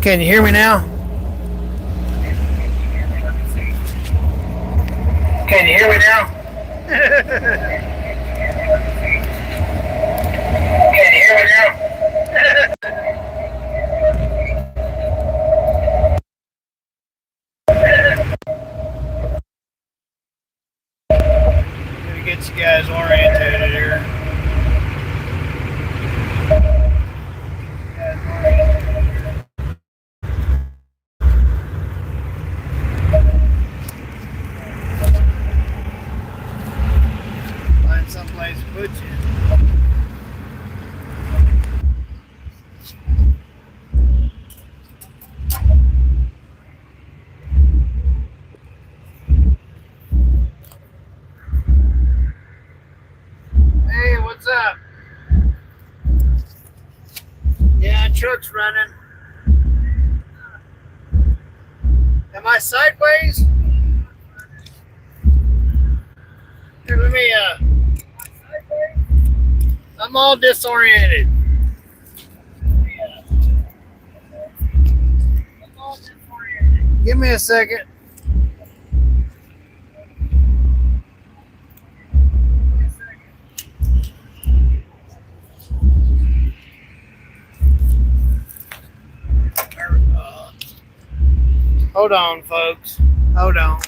Can you hear me now? Can you hear me now? Can you hear me now? Gonna get you guys oriented here. Find someplace to put you. Hey, what's up? Yeah, truck's running. Am I sideways? Here, let me, I'm all disoriented. Give me a second. Hold on, folks. Hold on.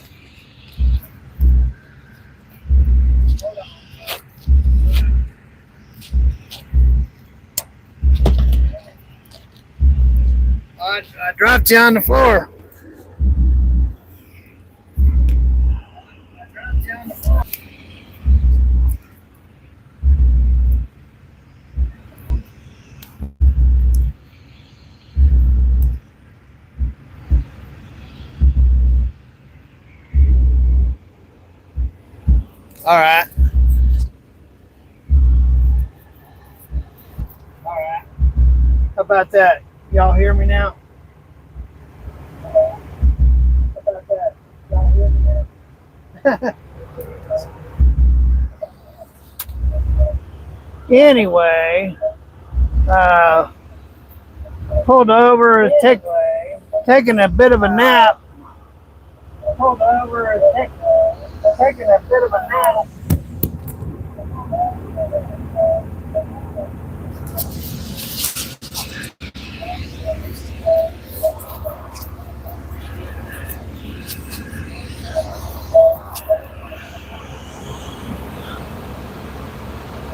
I dropped you on the floor. All right. All right. How about that? Y'all hear me now? How about that? Y'all hear me now? Anyway, pulled over, taking a bit of a nap. Pulled over, taking a bit of a nap.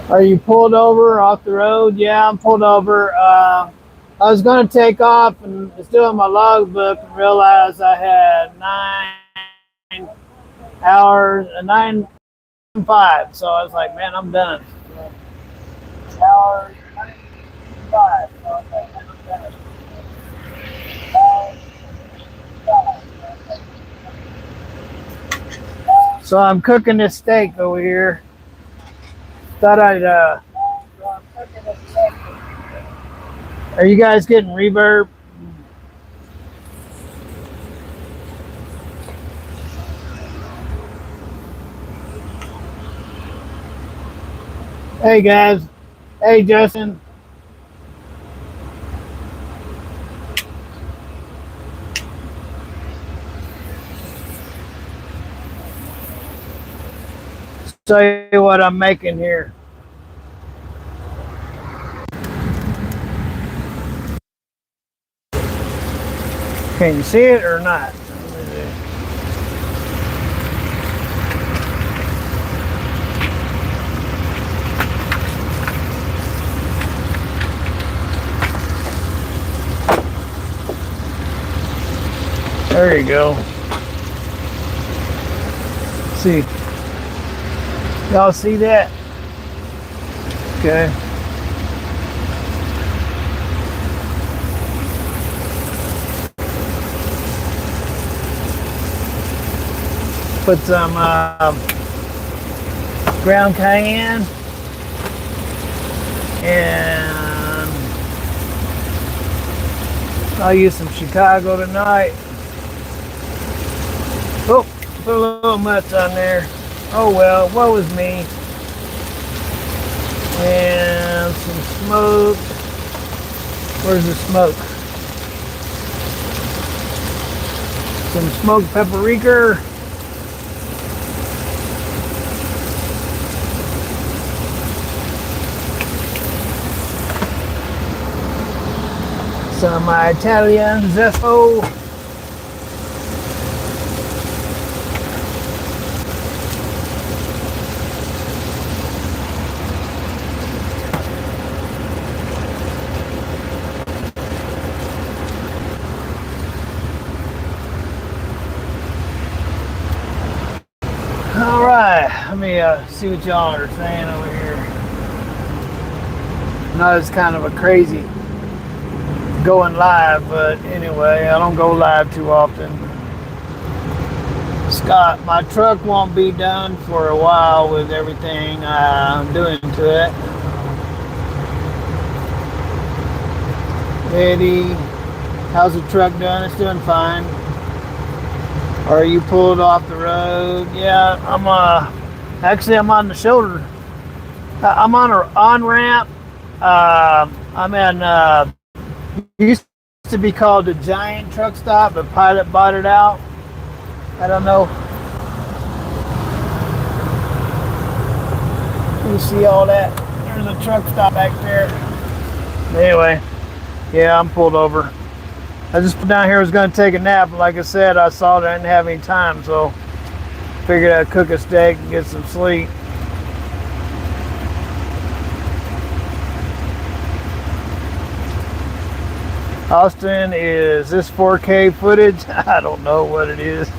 Are you pulled over off the road? Yeah, I'm pulled over. I was going to take off and was doing my logbook and realized I had 9 hours, 9:05. So I was like, man, I'm done. Hours, 9:05. So I was like, man, I'm done. So I'm cooking this steak over here. Thought I'd, are you guys getting reverb? Hey guys. Hey Justin. Tell you what I'm making here. Can you see it or not? There you go. See. Y'all see that? Okay. Put some ground cayenne and I'll use some Chicago tonight. Oh, put a little much on there. Oh well, what was me? And some smoke. Where's the smoke? Some smoked paprika. Some Italian zeffo. All right, let me see what y'all are saying over here. I know it's kind of a crazy going live, but anyway, I don't go live too often. Scott, my truck won't be done for a while with everything I'm doing to it. Eddie, how's the truck doing? It's doing fine. Are you pulled off the road? Yeah, I'm on the shoulder. I'm on an on-ramp. I'm in used to be called the Giant Truck Stop, but Pilot bought it out. I don't know. You see all that? There's a truck stop back there. Anyway, yeah, I'm pulled over. I just put down here, I was going to take a nap. Like I said, I saw that I didn't have any time, so figured I'd cook a steak and get some sleep. Austin, is this 4K footage? I don't know what it is.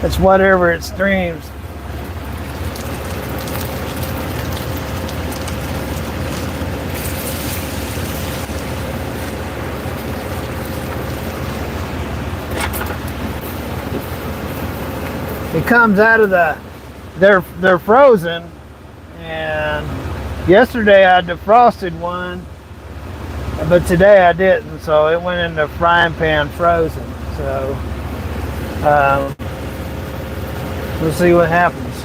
It's whatever it streams. It comes out of they're frozen, and yesterday I defrosted one, but today I didn't, so it went in the frying pan frozen. So we'll see what happens.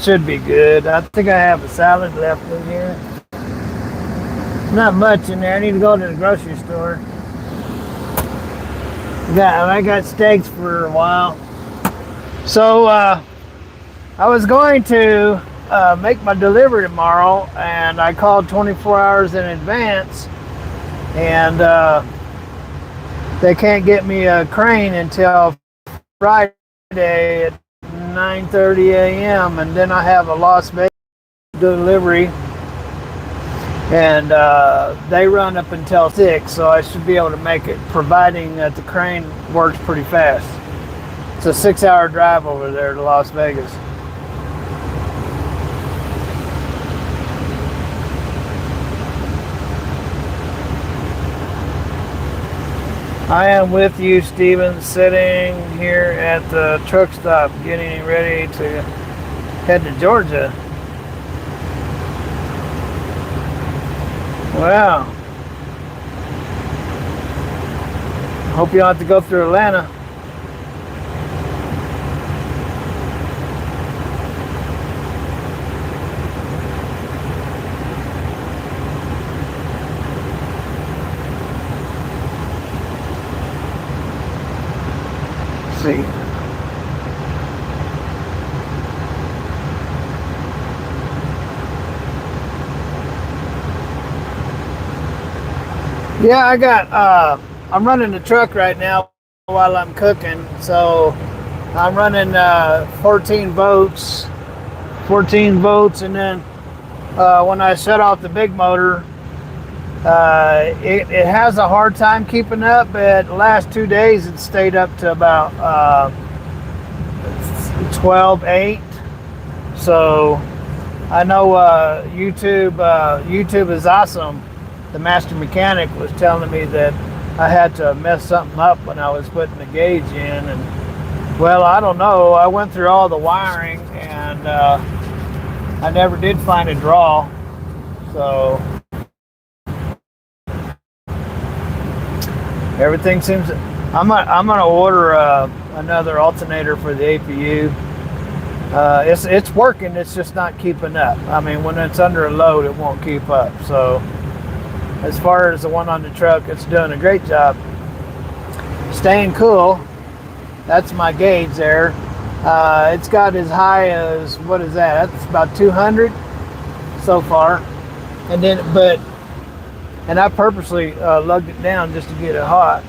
Should be good. I think I have a salad left in here. Not much in there. I need to go to the grocery store. I got steaks for a while. So I was going to make my delivery tomorrow, and I called 24 hours in advance, and they can't get me a crane until Friday at 9:30 a.m. and then I have a Las Vegas delivery, and they run up until 6, so I should be able to make it, providing that the crane works pretty fast. It's a 6-hour drive over there to Las Vegas. I am with you, Steven, sitting here at the truck stop getting ready to head to Georgia. Wow. Hope you don't have to go through Atlanta. See. Yeah, I'm running the truck right now while I'm cooking, so I'm running 14 volts, and then when I shut off the big motor, it has a hard time keeping up, but the last 2 days it stayed up to about 12.8. So I know YouTube is awesome. The master mechanic was telling me that I had to mess something up when I was putting the gauge in, and well, I don't know. I went through all the wiring, and I never did find a draw. So everything seems. I'm gonna order another alternator for the APU. It's working. It's just not keeping up. I mean, when it's under a load, it won't keep up. So as far as the one on the truck, it's doing a great job. staying cool. That's my gauge there. It's got as high as, what is that? That's about 200 so far. And I purposely lugged it down just to get it hot.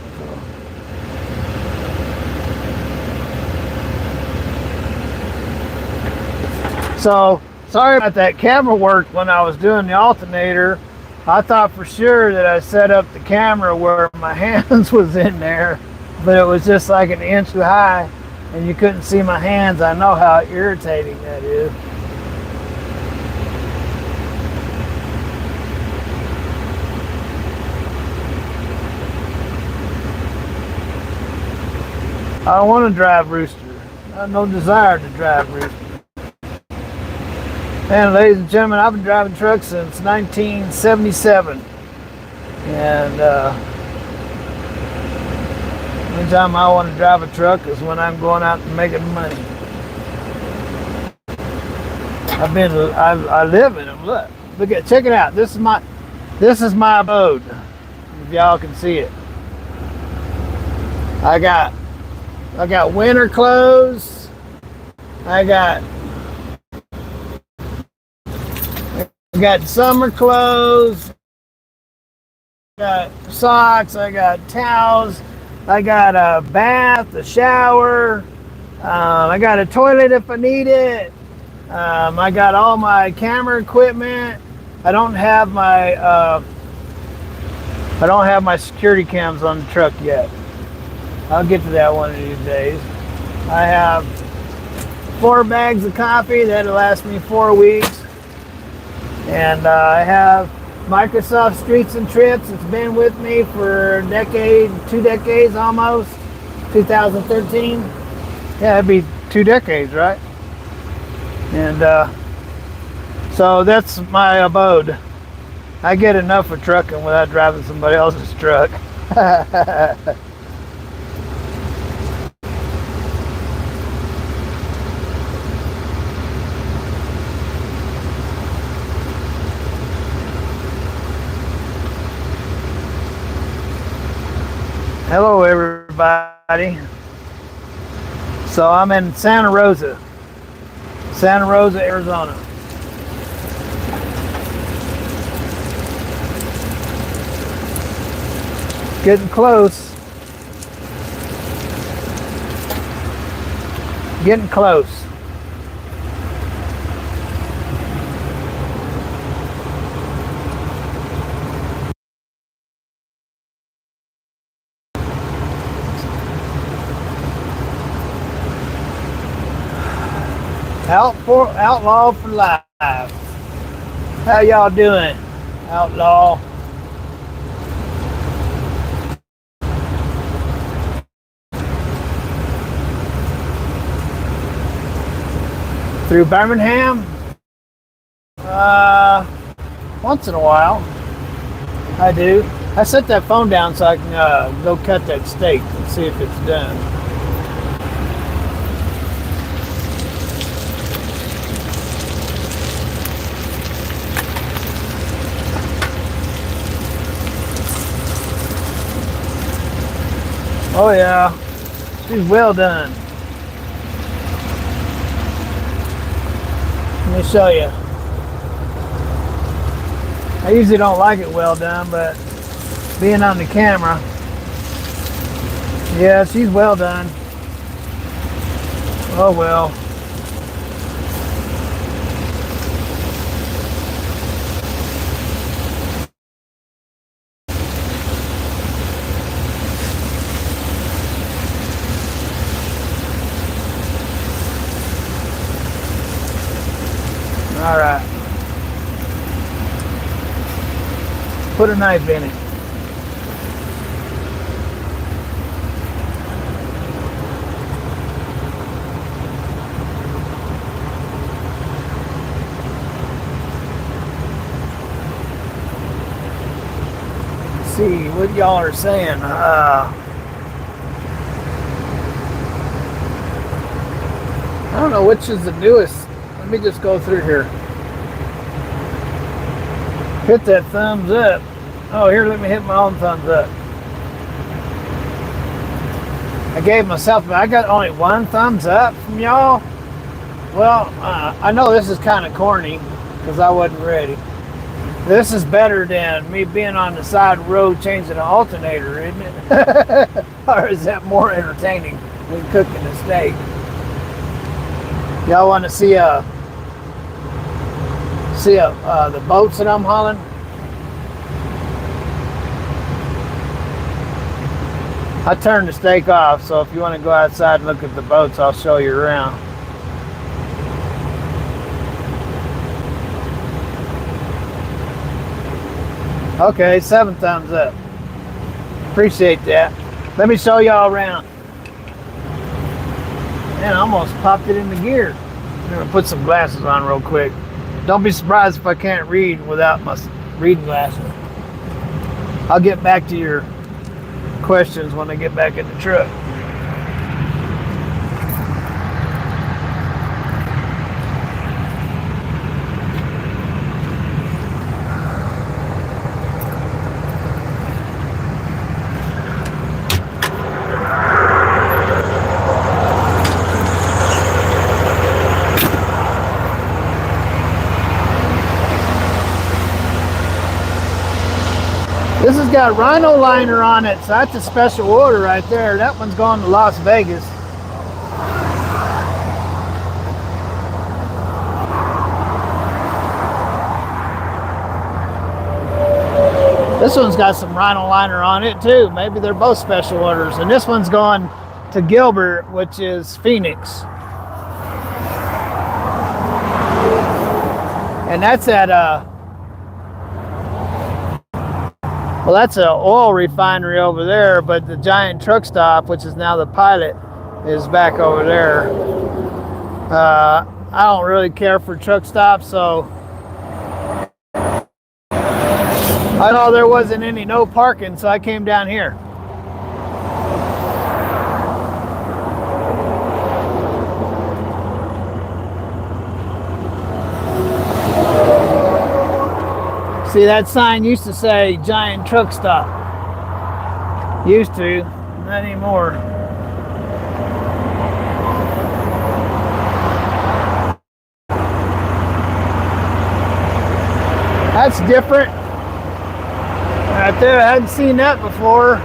So sorry about that camera work when I was doing the alternator. I thought for sure that I set up the camera where my hands was in there, but it was just like an inch too high and you couldn't see my hands. I know how irritating that is. I don't want to drive Rooster. I have no desire to drive Rooster. And ladies and gentlemen, I've been driving trucks since 1977. And anytime I want to drive a truck is when I'm going out and making money. I live in them. Look at, check it out. This is my abode. If y'all can see it. I got winter clothes. I got summer clothes. I got socks. I got towels. I got a bath, a shower. I got a toilet if I need it. I got all my camera equipment. I don't have my security cams on the truck yet. I'll get to that one of these days. I have 4 bags of coffee that'll last me 4 weeks. And I have Microsoft Streets and Trips. It's been with me for a decade, 2 decades almost. 2013. Yeah, it'd be 2 decades, right? And so that's my abode. I get enough for trucking without driving somebody else's truck. Hello everybody. So I'm in Santa Rosa, Arizona. Getting close. Getting close. Outlaw for life. How y'all doing, Outlaw? Through Birmingham? Once in a while. I do. I set that phone down so I can go cut that steak and see if it's done. Oh yeah, she's well done. Let me show you. I usually don't like it well done, but being on the camera, yeah, she's well done. Oh well. All right. Put a knife in it. Let's see what y'all are saying. I don't know which is the newest. Let me just go through here. Hit that thumbs up. Oh, here, let me hit my own thumbs up. I gave myself, I got only one thumbs up from y'all. Well, I know this is kind of corny because I wasn't ready. This is better than me being on the side road changing an alternator, isn't it? Or is that more entertaining than cooking a steak? Y'all want to see the boats that I'm hauling? I turned the steak off, so if you want to go outside and look at the boats, I'll show you around. Okay, 7 thumbs up. Appreciate that. Let me show y'all around. Man, I almost popped it into gear. I'm gonna put some glasses on real quick. Don't be surprised if I can't read without my reading glasses. I'll get back to your questions when I get back in the truck. This has got rhino liner on it, so that's a special order right there. That one's going to Las Vegas. This one's got some rhino liner on it too. Maybe they're both special orders. And this one's going to Gilbert, which is Phoenix. And that's at well, that's an oil refinery over there, but the giant truck stop, which is now the Pilot, is back over there. I don't really care for truck stops, so I know there wasn't any no parking, so I came down here. See, that sign used to say giant truck stop. Used to, not anymore. That's different. Right there, I hadn't seen that before.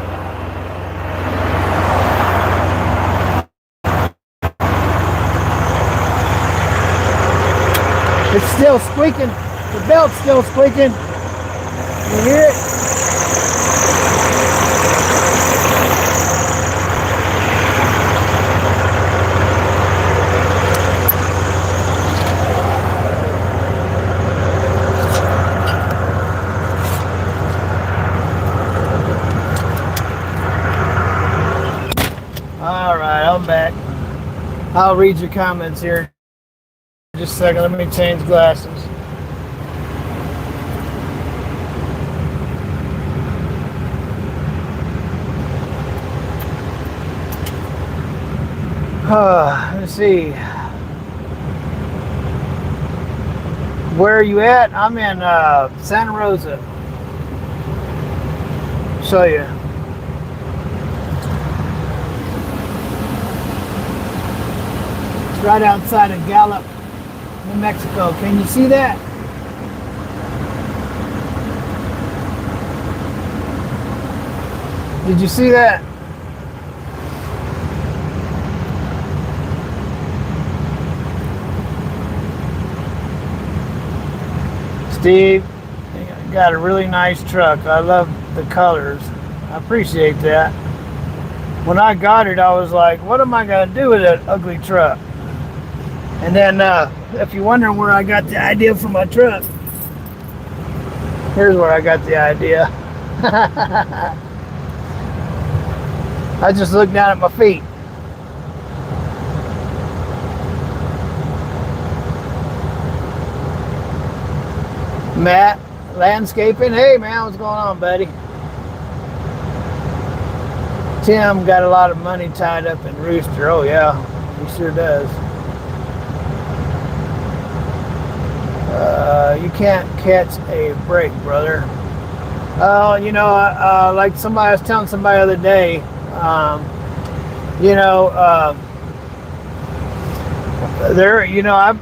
It's still squeaking. The belt's still squeaking. You hear it? All right, I'm back. I'll read your comments here. Just a second, let me change glasses. Let's see. Where are you at? I'm in Santa Rosa. Show you. It's right outside of Gallup, New Mexico. Can you see that? Did you see that? Steve, you got a really nice truck. I love the colors. I appreciate that. When I got it, I was like, what am I going to do with that ugly truck? And then, if you're wondering where I got the idea for my truck, here's where I got the idea. I just looked down at my feet. Matt, landscaping. Hey man, what's going on, buddy? Tim got a lot of money tied up in Rooster. Oh yeah, he sure does. You can't catch a break, brother. You know, like somebody I was telling somebody the other day, You know,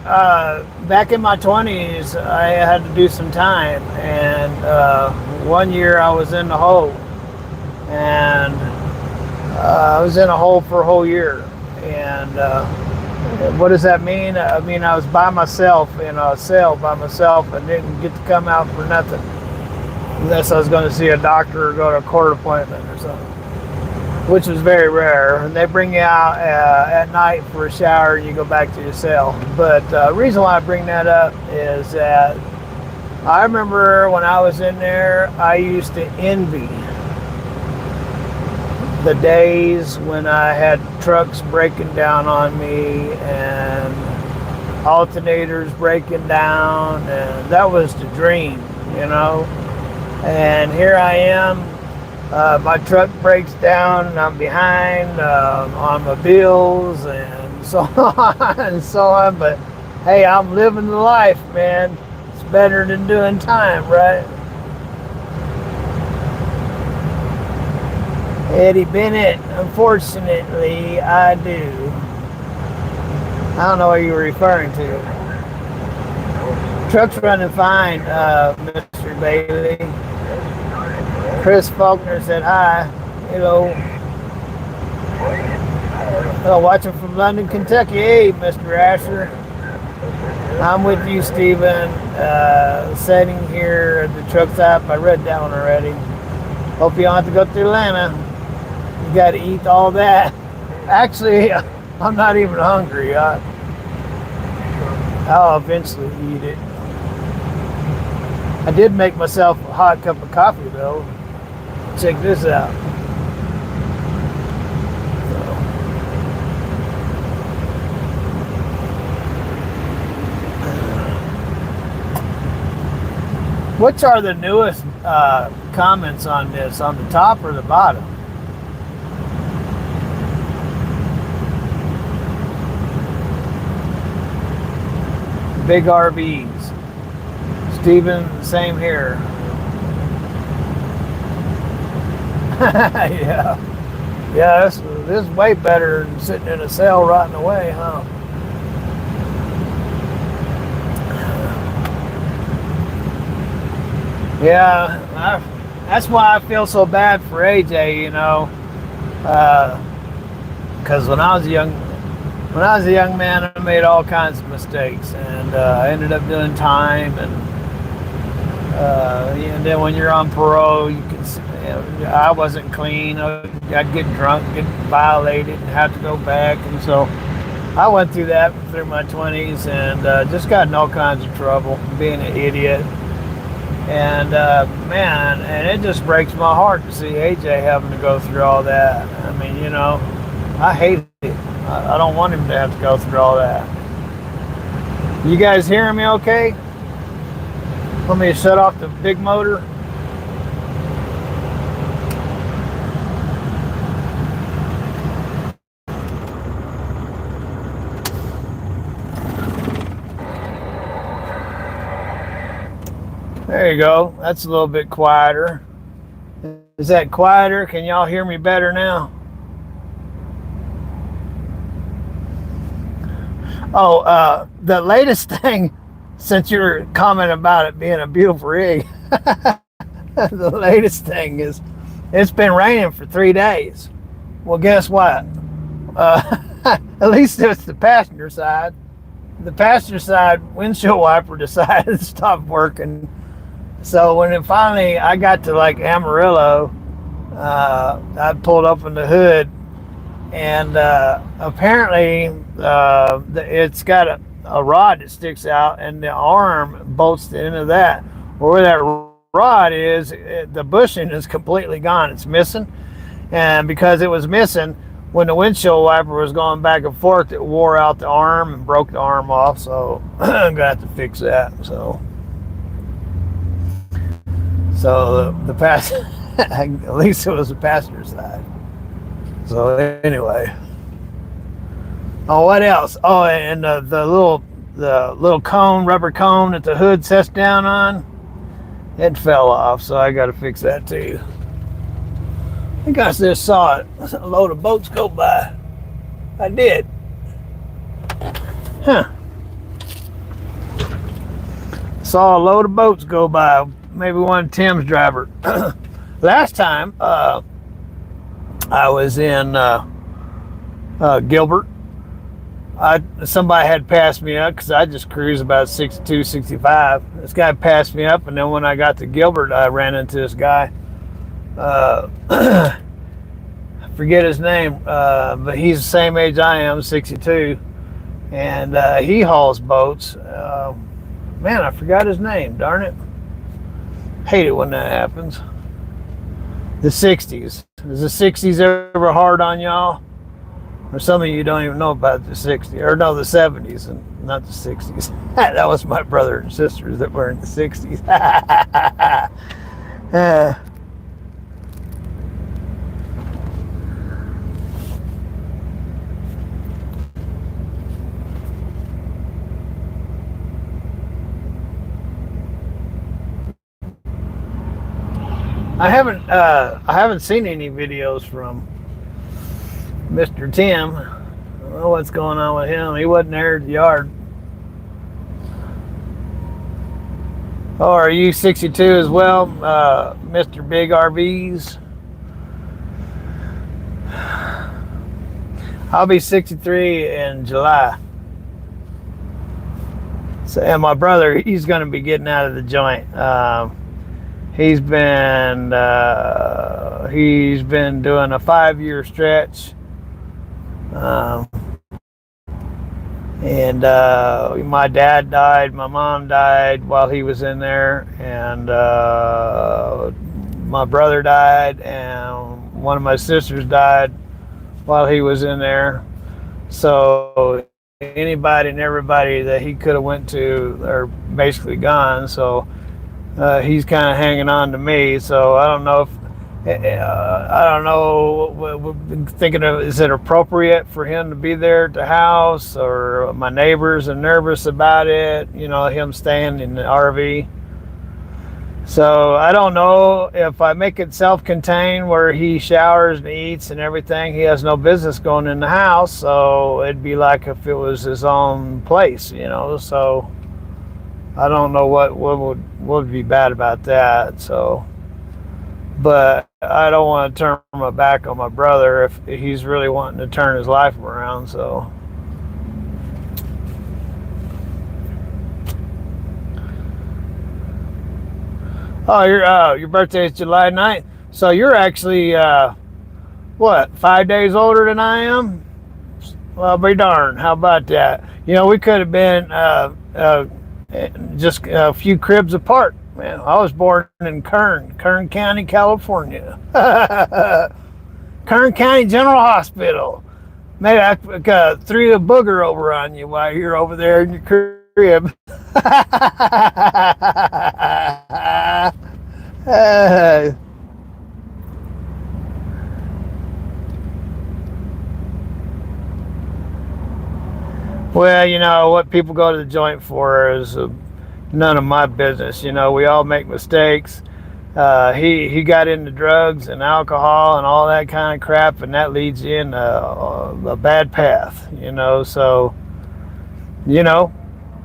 I back in my 20s, I had to do some time, and one year I was in the hole, and I was in a hole for a whole year. And what does that mean? I mean, I was by myself in a cell by myself and didn't get to come out for nothing unless I was going to see a doctor or go to a court appointment or something, which was very rare. And they bring you out at night for a shower and you go back to your cell. But the reason why I bring that up is that I remember when I was in there, I used to envy the days when I had trucks breaking down on me and alternators breaking down, and that was the dream, you know. And here I am, my truck breaks down and I'm behind on my bills and so on and so on. But hey, I'm living the life, man. It's better than doing time, right? Eddie Bennett, unfortunately, I do. I don't know what you were referring to. Truck's running fine, Mr. Bailey. Chris Faulkner said hi. Hello. Hello, watching from London, Kentucky. Hey, Mr. Asher. I'm with you, Stephen. Setting here at the truck stop. I read that one already. Hope you don't have to go to Atlanta. You got to eat all that. Actually, I'm not even hungry. I'll eventually eat it. I did make myself a hot cup of coffee, though. Check this out. Which are the newest comments on this? On the top or the bottom? Big RVs. Steven, same here. Yeah. Yeah, this is way better than sitting in a cell rotting away, huh? Yeah, that's why I feel so bad for AJ, you know, because when I was a young man, I made all kinds of mistakes, and I ended up doing time, and then when you're on parole, you can see, I wasn't clean. I'd get drunk, get violated, and have to go back, and so I went through that through my 20s, and just got in all kinds of trouble, being an idiot. And man, and it just breaks my heart to see AJ having to go through all that. I mean, you know, I hate it. I don't want him to have to go through all that. You guys hearing me okay? Want me to shut off the big motor? There you go. That's a little bit quieter. Is that quieter? Can y'all hear me better now? Oh, the latest thing, since you were commenting about it being a beautiful rig, the latest thing is it's been raining for 3 days. Well, guess what? At least it's the passenger side. The passenger side windshield wiper decided to stop working. So when I got to like Amarillo, I pulled open the hood, and apparently it's got a rod that sticks out, and the arm bolts the end of that. Where that rod is, the bushing is completely gone. It's missing, and because it was missing, when the windshield wiper was going back and forth, it wore out the arm and broke the arm off. So I'm gonna have to fix that. So the pass, at least it was the passenger side. So anyway, oh, what else? Oh, and the little cone, rubber cone that the hood sets down on, it fell off. So I got to fix that too. I think I just saw it. A load of boats go by. I did. Huh. Saw a load of boats go by. Maybe one Tim's driver. Last time I was in Gilbert, somebody had passed me up because I just cruised about 62, 65. This guy passed me up, and then when I got to Gilbert, I ran into this guy. I forget his name, but he's the same age I am, 62, and he hauls boats. Man, I forgot his name. Darn it! Hate it when that happens. The 60s. Is the 60s ever hard on y'all? Or some of you don't even know about the 60s, or no, the 70s, and not the 60s. That was my brother and sisters that were in the 60s. I haven't seen any videos from Mr. Tim. I don't know what's going on with him. He wasn't there at the yard. Oh, are you 62 as well, Mr. Big RVs? I'll be 63 in July. So, and my brother, he's going to be getting out of the joint. He's been doing a 5-year stretch. And my dad died, my mom died while he was in there, and my brother died, and one of my sisters died while he was in there. So anybody and everybody that he could have went to are basically gone. So he's kind of hanging on to me. So I don't know if thinking of, is it appropriate for him to be there at the house, or my neighbors are nervous about it, him staying in the RV. So I don't know if I make it self-contained where he showers and eats and everything. He has no business going in the house, so it'd be like if it was his own place, so I don't know what would be bad about that. So, but I don't want to turn my back on my brother if he's really wanting to turn his life around. So, your birthday is July 9th. So you're actually 5 days older than I am? Well, be darned. How about that? We could have been just a few cribs apart. Man, I was born in Kern County, California. Kern County General Hospital. Maybe I threw a booger over on you while you're over there in your crib. Well, what people go to the joint for is none of my business. We all make mistakes. He got into drugs and alcohol and all that kind of crap, and that leads you in a bad path. So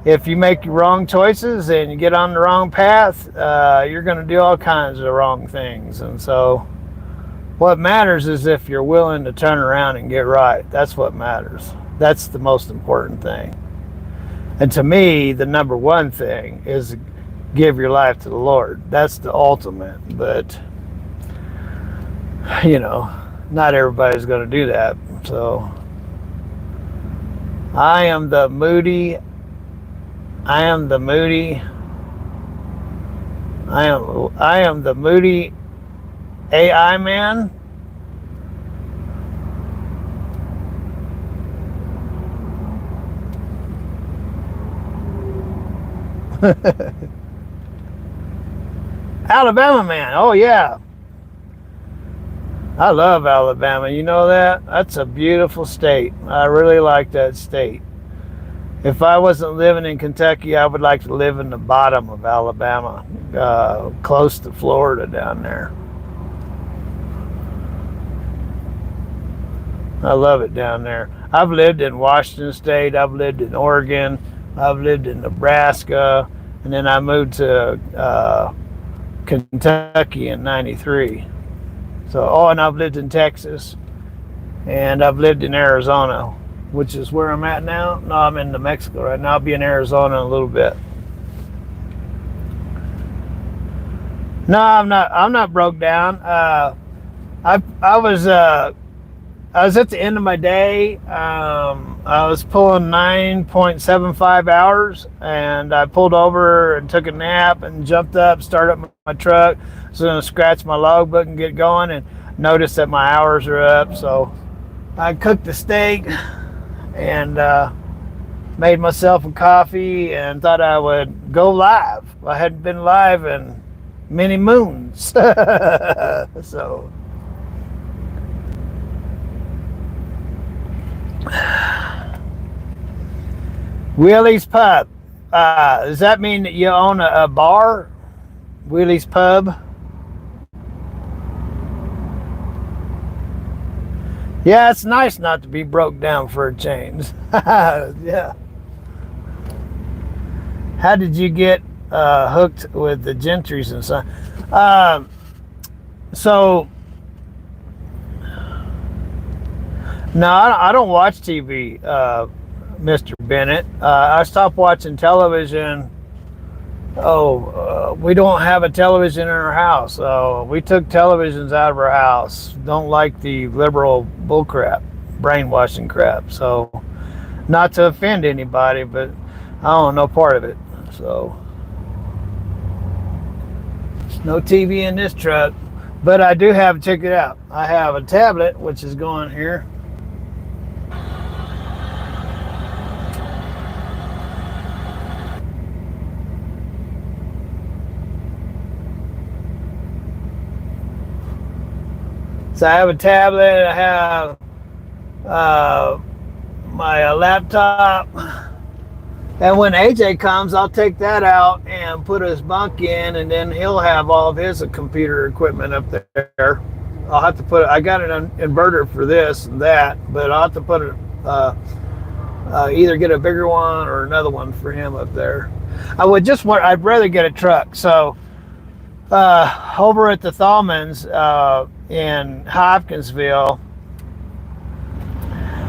if you make wrong choices and you get on the wrong path, you're going to do all kinds of wrong things. And so what matters is if you're willing to turn around and get right. That's what matters. That's the most important thing. And to me, the number one thing is give your life to the Lord. That's the ultimate. But, not everybody's going to do that. So I am the moody AI man. Alabama man. Oh yeah. I love Alabama. You know that? That's a beautiful state. I really like that state. If I wasn't living in Kentucky, I would like to live in the bottom of Alabama, close to Florida down there. I love it down there. I've lived in Washington State. I've lived in Oregon. I've lived in Nebraska, and then I moved to Kentucky in '93. So, oh, and I've lived in Texas, and I've lived in Arizona, which is where I'm at now. No, I'm in New Mexico right now. I'll be in Arizona in a little bit. No, I'm not. I'm not broke down. I was at the end of my day. I was pulling 9.75 hours, and I pulled over and took a nap and jumped up, started up my truck. I was going to scratch my logbook and get going, and noticed that my hours are up. So I cooked a steak and made myself a coffee and thought I would go live. I hadn't been live in many moons. So Willie's Pub. Does that mean that you own a bar? Willie's Pub? Yeah, it's nice not to be broke down for a change. Yeah. How did you get hooked with the Gentrys and son? So, no, I don't watch TV, Mr. Bennett. I stopped watching television. We don't have a television in our house. We took televisions out of our house. Don't like the liberal bullcrap, brainwashing crap. So, not to offend anybody, but I don't know part of it. So, no TV in this truck. But I do have, check it out. I have a tablet, which is going here. So I have a tablet, I have my laptop, and when AJ comes, I'll take that out and put his bunk in, and then he'll have all of his computer equipment up there. I'll have to put, I got an inverter for this and that, but I'll have to put it, either get a bigger one or another one for him up there. I'd rather get a truck. So over at the Thalmans in Hopkinsville,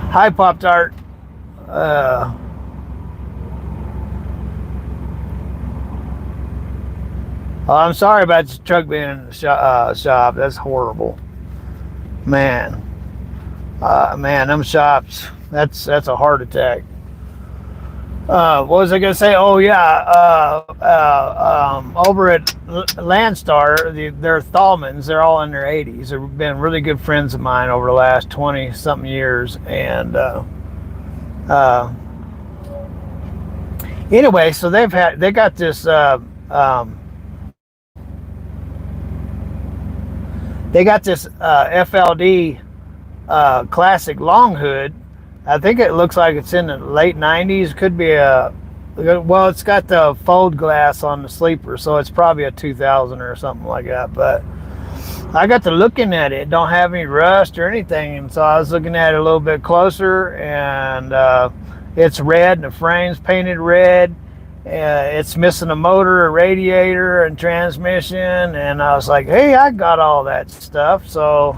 hi Pop Tart. Oh, I'm sorry about your truck being in the shop. That's horrible, man. Man, them shops. That's a heart attack. What was I gonna say? Oh yeah, over at Landstar, they're Thalmans. They're all in their 80s. They've been really good friends of mine over the last 20-something years. And anyway, so they got this. They got this FLD classic long hood. I think it looks like it's in the late 90s. Could be well, it's got the fold glass on the sleeper, so it's probably a 2000 or something like that. But I got to looking at it. It don't have any rust or anything, and so I was looking at it a little bit closer, and it's red, and the frame's painted red. It's missing a motor, a radiator, and transmission, and I was like, hey, I got all that stuff, so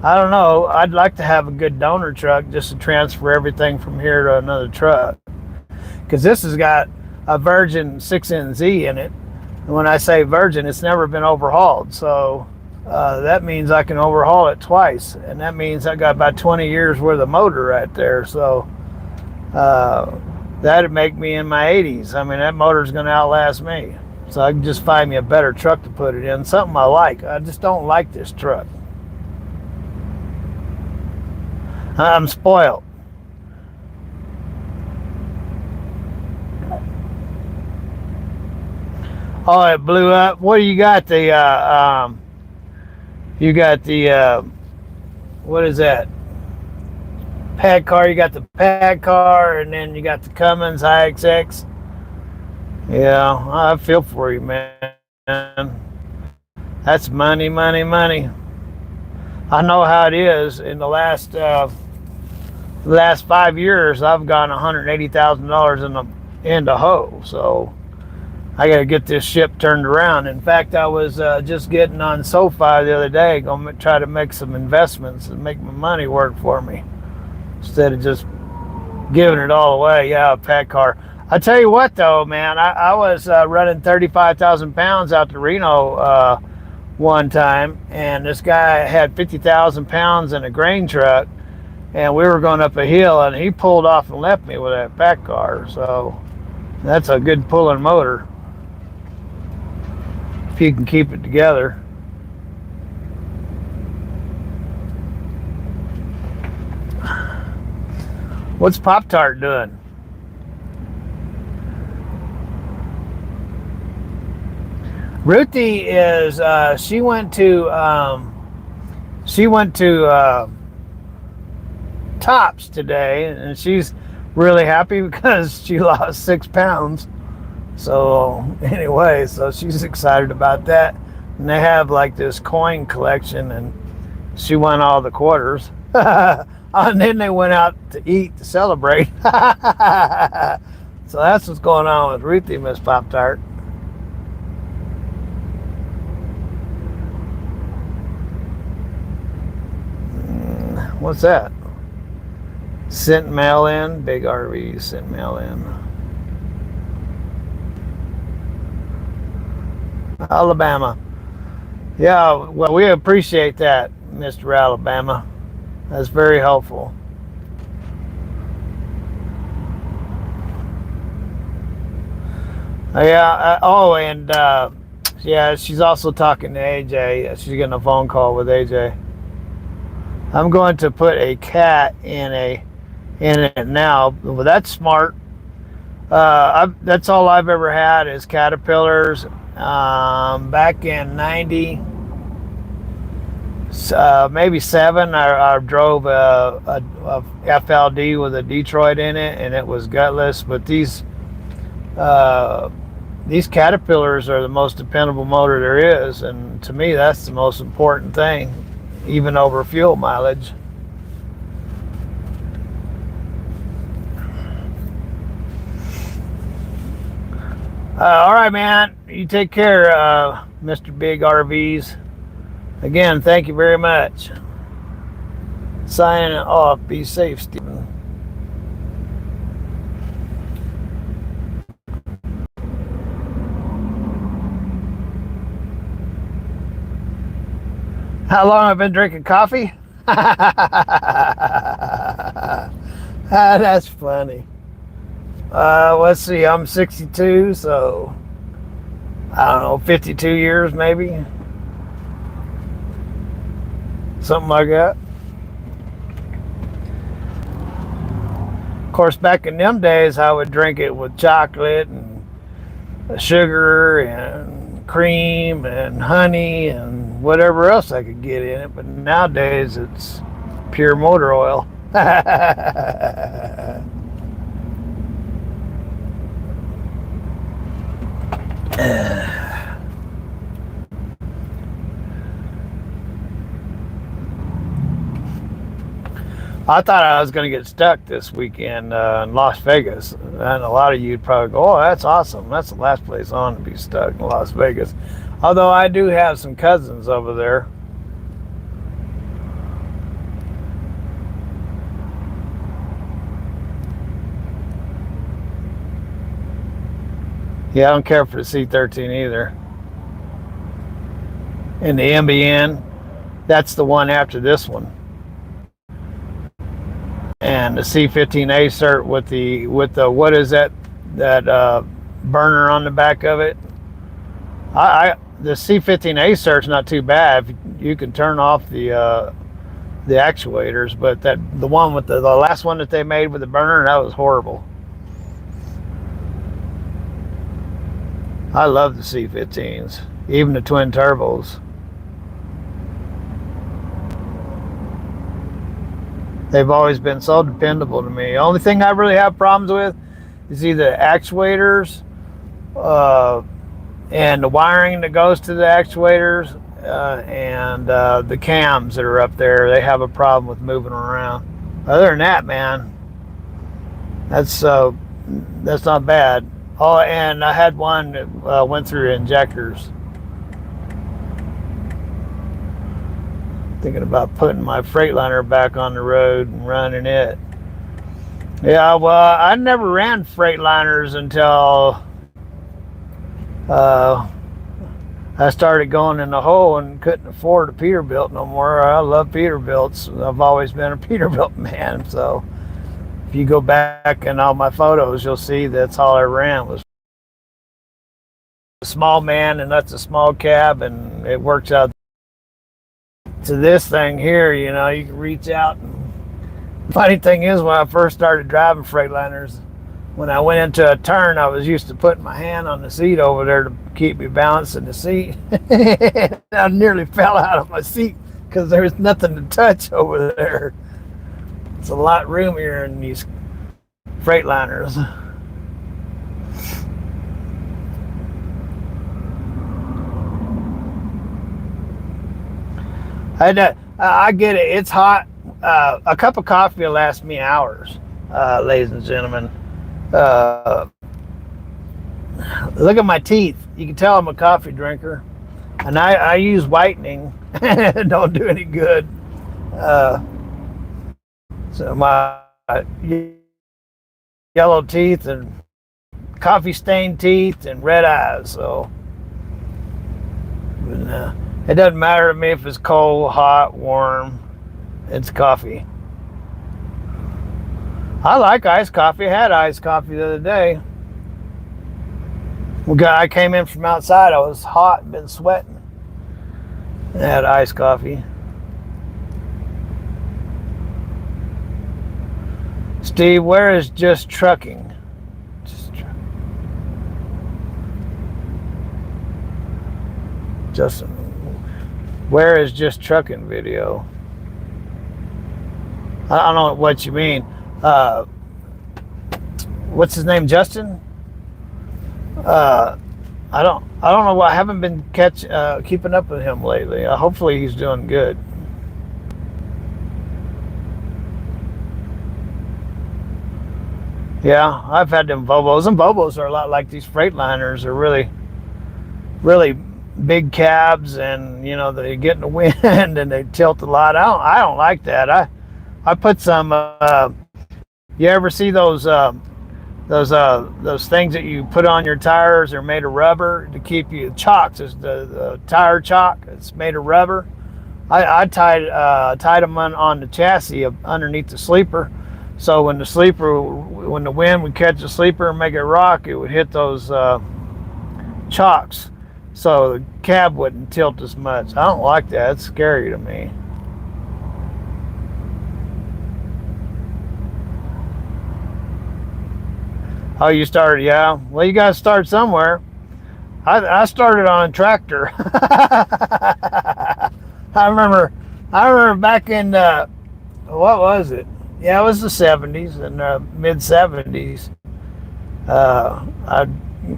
I don't know. I'd like to have a good donor truck just to transfer everything from here to another truck. Because this has got a Virgin 6NZ in it. And when I say Virgin, it's never been overhauled. So that means I can overhaul it twice. And that means I got about 20 years worth of motor right there. So that'd make me in my 80s. I mean, that motor's going to outlast me. So I can just find me a better truck to put it in. Something I like. I just don't like this truck. I'm spoiled. Oh, it blew up. What do you got? You got the what is that? Pad car. You got the pad car, and then you got the Cummins IXX. Yeah, I feel for you, man. That's money, money, money. I know how it is. In the last The last 5 years, I've gotten $180,000 into hoe. So I got to get this ship turned around. In fact, I was just getting on SoFi the other day, going to try to make some investments and make my money work for me instead of just giving it all away. Yeah, a pet car. I tell you what, though, man, I was running 35,000 pounds out to Reno one time, and this guy had 50,000 pounds in a grain truck, and we were going up a hill, and he pulled off and left me with that pack car. So that's a good pulling motor if you can keep it together. What's Pop-Tart doing? Ruthie is she went to Tops today, and she's really happy because she lost 6 pounds. So anyway, so she's excited about that. And they have like this coin collection, and she won all the quarters. And then they went out to eat to celebrate. So that's what's going on with Ruthie, Miss Pop-Tart. What's that? Sent mail in. Big RV sent mail in. Alabama. Yeah, well, we appreciate that, Mr. Alabama. That's very helpful. Yeah. Yeah, she's also talking to AJ. She's getting a phone call with AJ. I'm going to put a cat in it now. Well, that's smart. That's all I've ever had is caterpillars. Back in 90, maybe 7, I drove a FLD with a Detroit in it, and it was gutless. But these caterpillars are the most dependable motor there is, and to me, that's the most important thing, even over fuel mileage. All right, man. You take care, Mr. Big RVs. Again, thank you very much. Signing off. Be safe, Stephen. How long have I been drinking coffee? That's funny. Let's see, I'm 62, so I don't know, 52 years maybe. Something like that. Of course, back in them days, I would drink it with chocolate and sugar and cream and honey and whatever else I could get in it. But nowadays, it's pure motor oil. I thought I was going to get stuck this weekend in Las Vegas. And a lot of you'd probably go, oh, that's awesome. That's the last place I want to be stuck, in Las Vegas. Although I do have some cousins over there. Yeah, I don't care for the C13 either. And the MBN, that's the one after this one. And the C15A cert with the what is that burner on the back of it? The C15A cert's not too bad. You can turn off the actuators, but the one with the last one that they made with the burner, that was horrible. I love the C15s, even the twin turbos. They've always been so dependable to me. The only thing I really have problems with is either actuators and the wiring that goes to the actuators and the cams that are up there. They have a problem with moving around. Other than that, man, that's not bad. Oh, and I had one that went through injectors. Thinking about putting my Freightliner back on the road and running it. Yeah, well, I never ran Freightliners until uh, I started going in the hole and couldn't afford a Peterbilt no more. I love Peterbilts. I've always been a Peterbilt man. So if you go back in all my photos, you'll see that's all I ran was a small man, and that's a small cab, and it works out to this thing here. You know, you can reach out. And funny thing is, when I first started driving Freightliners, when I went into a turn, I was used to putting my hand on the seat over there to keep me balanced in the seat. I nearly fell out of my seat because there was nothing to touch over there. It's a lot roomier in these Freightliners. I get it. It's hot. A cup of coffee will last me hours, ladies and gentlemen. Look at my teeth. You can tell I'm a coffee drinker. And I use whitening. It don't do any good. So my yellow teeth and coffee stained teeth and red eyes. So it doesn't matter to me if it's cold, hot, warm. It's coffee. I like iced coffee. I had iced coffee the other day. I came in from outside. I was hot and been sweating. I had iced coffee. Steve, where is Just Trucking? Justin, where is Just Trucking video? I don't know what you mean. What's his name? Justin? I don't know why I haven't been keeping up with him lately. Hopefully he's doing good. Yeah, I've had them Volvos, and Volvos are a lot like these Freightliners. They're really, really big cabs, and you know they get in the wind and they tilt a lot. I don't like that. I put some. You ever see those things that you put on your tires? They're made of rubber to keep you chocks. It's the tire chock. It's made of rubber. I tied them on the chassis underneath the sleeper. So when the wind would catch the sleeper and make it rock, it would hit those chocks, so the cab wouldn't tilt as much. I don't like that. It's scary to me. Oh, you started? Yeah. Well, you got to start somewhere. I started on a tractor. I remember back in what was it? Yeah, it was the 70s and mid 70s.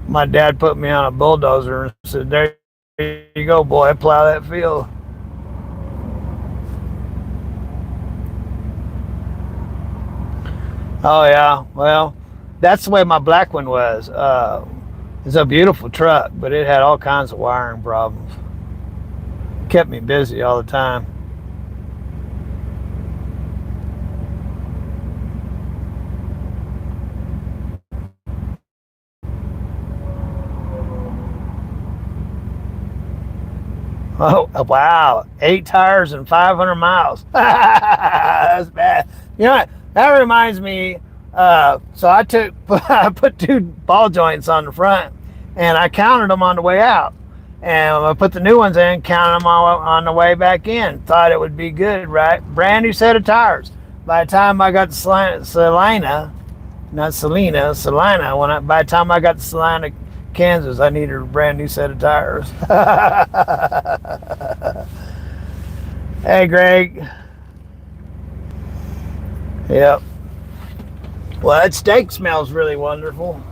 My dad put me on a bulldozer and said, "There you go, boy, plow that field." Oh yeah, well, that's the way my black one was. It's a beautiful truck, but it had all kinds of wiring problems. Kept me busy all the time. Oh, wow. 8 tires and 500 miles. That's bad. You know what? That reminds me. So I put 2 ball joints on the front, and I counted them on the way out. And I put the new ones in, counted them on the way back in. Thought it would be good, right? Brand new set of tires. By the time I got to Salina, not Selena, Salina, by the time I got to Salina, Kansas, I needed a brand new set of tires. Hey, Greg. Yep. Well, that steak smells really wonderful.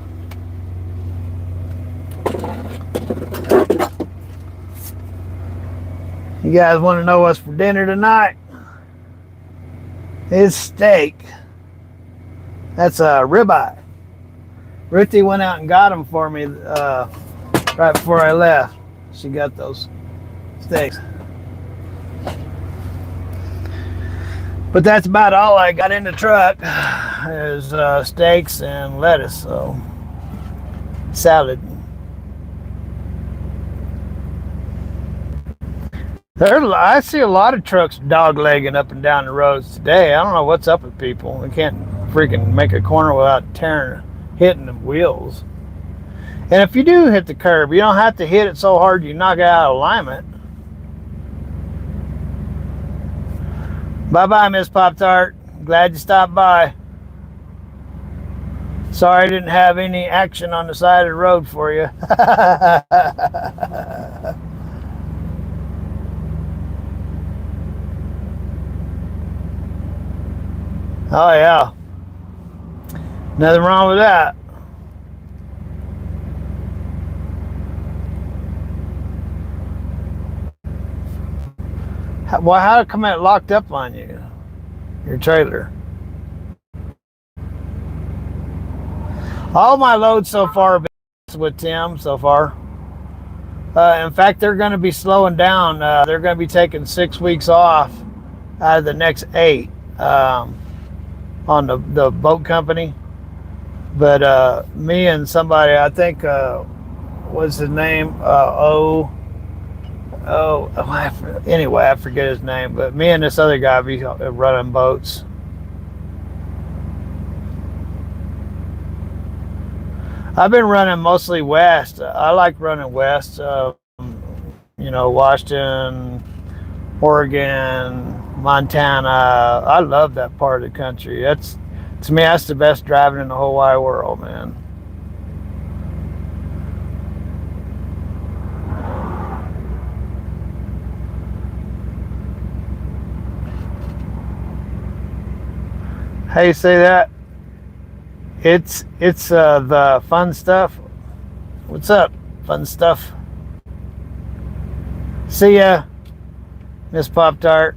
You guys want to know what's for dinner tonight? is steak. That's a ribeye. Ruthie went out and got them for me right before I left. She got those steaks. But that's about all I got in the truck is steaks and lettuce, so salad. I see a lot of trucks dog-legging up and down the roads today. I don't know what's up with people. They can't freaking make a corner without hitting the wheels. And if you do hit the curb, you don't have to hit it so hard you knock it out of alignment. Bye-bye, Miss Pop-Tart. Glad you stopped by. Sorry I didn't have any action on the side of the road for you. Oh, yeah. Nothing wrong with that. How come it locked up on you? Your trailer. All my loads so far have been with Tim so far. In fact, they're going to be slowing down. They're going to be taking 6 weeks off out of the next 8 on the boat company. But me and somebody, I think, what's his name? Anyway, I forget his name. But me and this other guy be running boats. I've been running mostly west. I like running west. Washington, Oregon, Montana. I love that part of the country. To me, that's the best driving in the whole wide world, man. How you say that? It's the fun stuff. What's up, fun stuff? See ya, Miss Pop-Tart.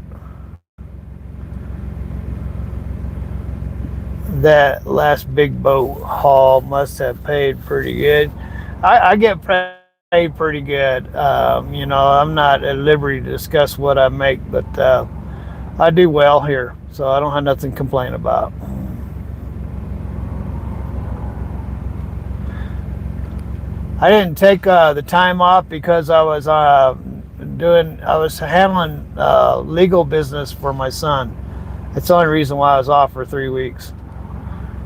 That last big boat haul must have paid pretty good. I get paid pretty good. I'm not at liberty to discuss what I make, but I do well here, so I don't have nothing to complain about. I didn't take the time off because I was handling legal business for my son. That's the only reason why I was off for 3 weeks.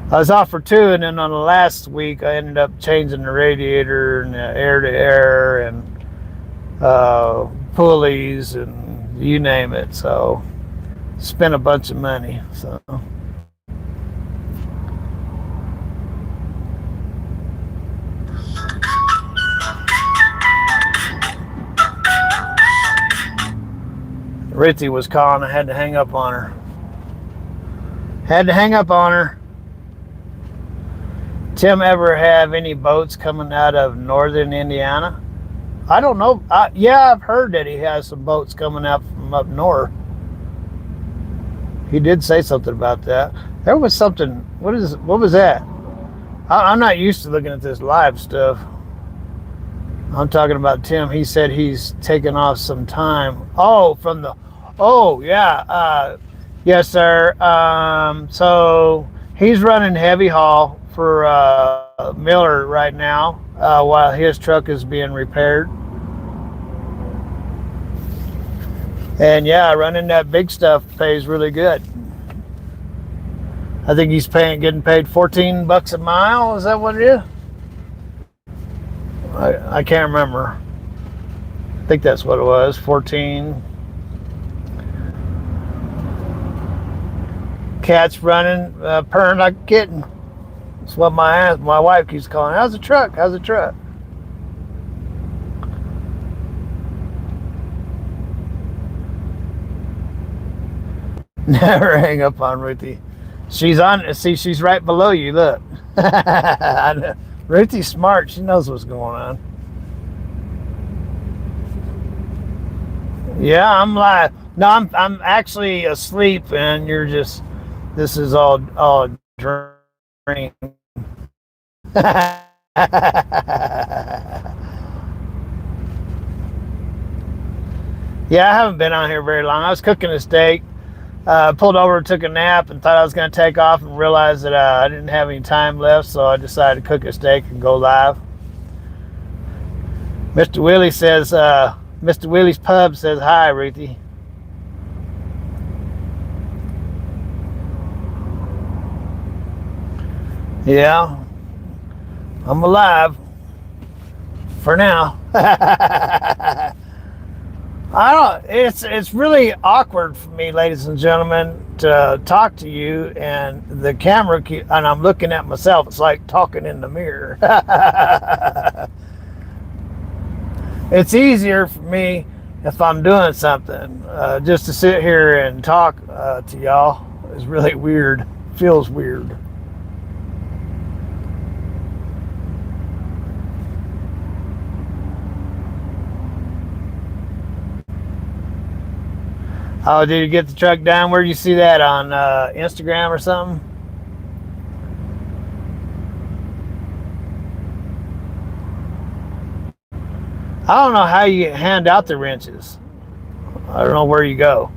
I was off for 2, and then on the last week I ended up changing the radiator and the air-to-air and pulleys and you name it. So spent a bunch of money. So. Ritzy was calling. I had to hang up on her. Tim ever have any boats coming out of northern Indiana? I don't know. I've heard that he has some boats coming out from up north. He did say something about that. There was something. What was that? I'm not used to looking at this live stuff. I'm talking about Tim. He said he's taking off some time. Yes, sir. So he's running heavy haul for Miller right now while his truck is being repaired. And yeah, running that big stuff pays really good. I think he's getting paid $14 a mile. Is that what it is? I can't remember. I think that's what it was, 14. Cat's running, purring like a kitten. That's what my wife keeps calling. How's the truck? Never hang up on Ruthie. She's right below you. Look. Ruthie's smart. She knows what's going on. Yeah, I'm live. No, I'm actually asleep, and you're just This is all a dream. Yeah, I haven't been on here very long. I was cooking a steak, pulled over, took a nap, and thought I was going to take off, and realized that I didn't have any time left, so I decided to cook a steak and go live. Mr. Willie says, Mr. Willie's Pub says hi, Ruthie. Yeah, I'm alive for now. I don't. It's really awkward for me, ladies and gentlemen, to talk to you and the camera, and I'm looking at myself. It's like talking in the mirror. It's easier for me if I'm doing something. Just to sit here and talk to y'all is really weird. Feels weird. Oh, did you get the truck down? Where did you see that, on Instagram or something? I don't know how you hand out the wrenches. I don't know where you go.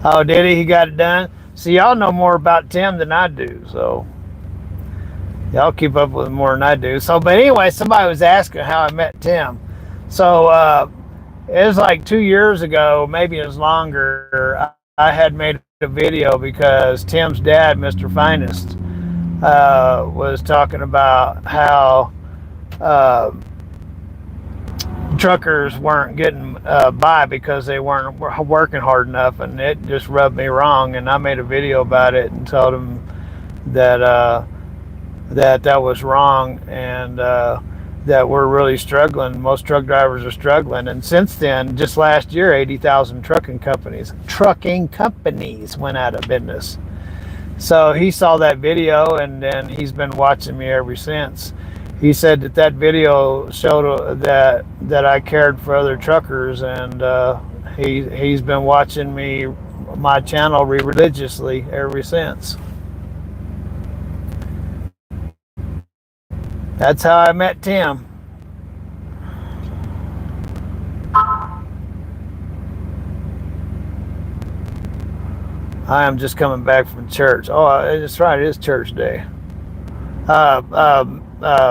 Oh, did he? He got it done? See, y'all know more about Tim than I do, so y'all keep up with him more than I do. So, but anyway, somebody was asking how I met Tim. So, it was like 2 years ago, maybe it was longer. I had made a video because Tim's dad, Mr. Finest, was talking about how truckers weren't getting by because they weren't working hard enough, and it just rubbed me wrong. And I made a video about it and told him that that was wrong, and that we're really struggling. Most truck drivers are struggling. And since then, just last year, 80,000 trucking companies went out of business. So he saw that video, and then he's been watching me ever since. He said that video showed that I cared for other truckers, and he's been watching my channel religiously ever since. That's how I met Tim. I am just coming back from church. Oh, that's right. It is church day.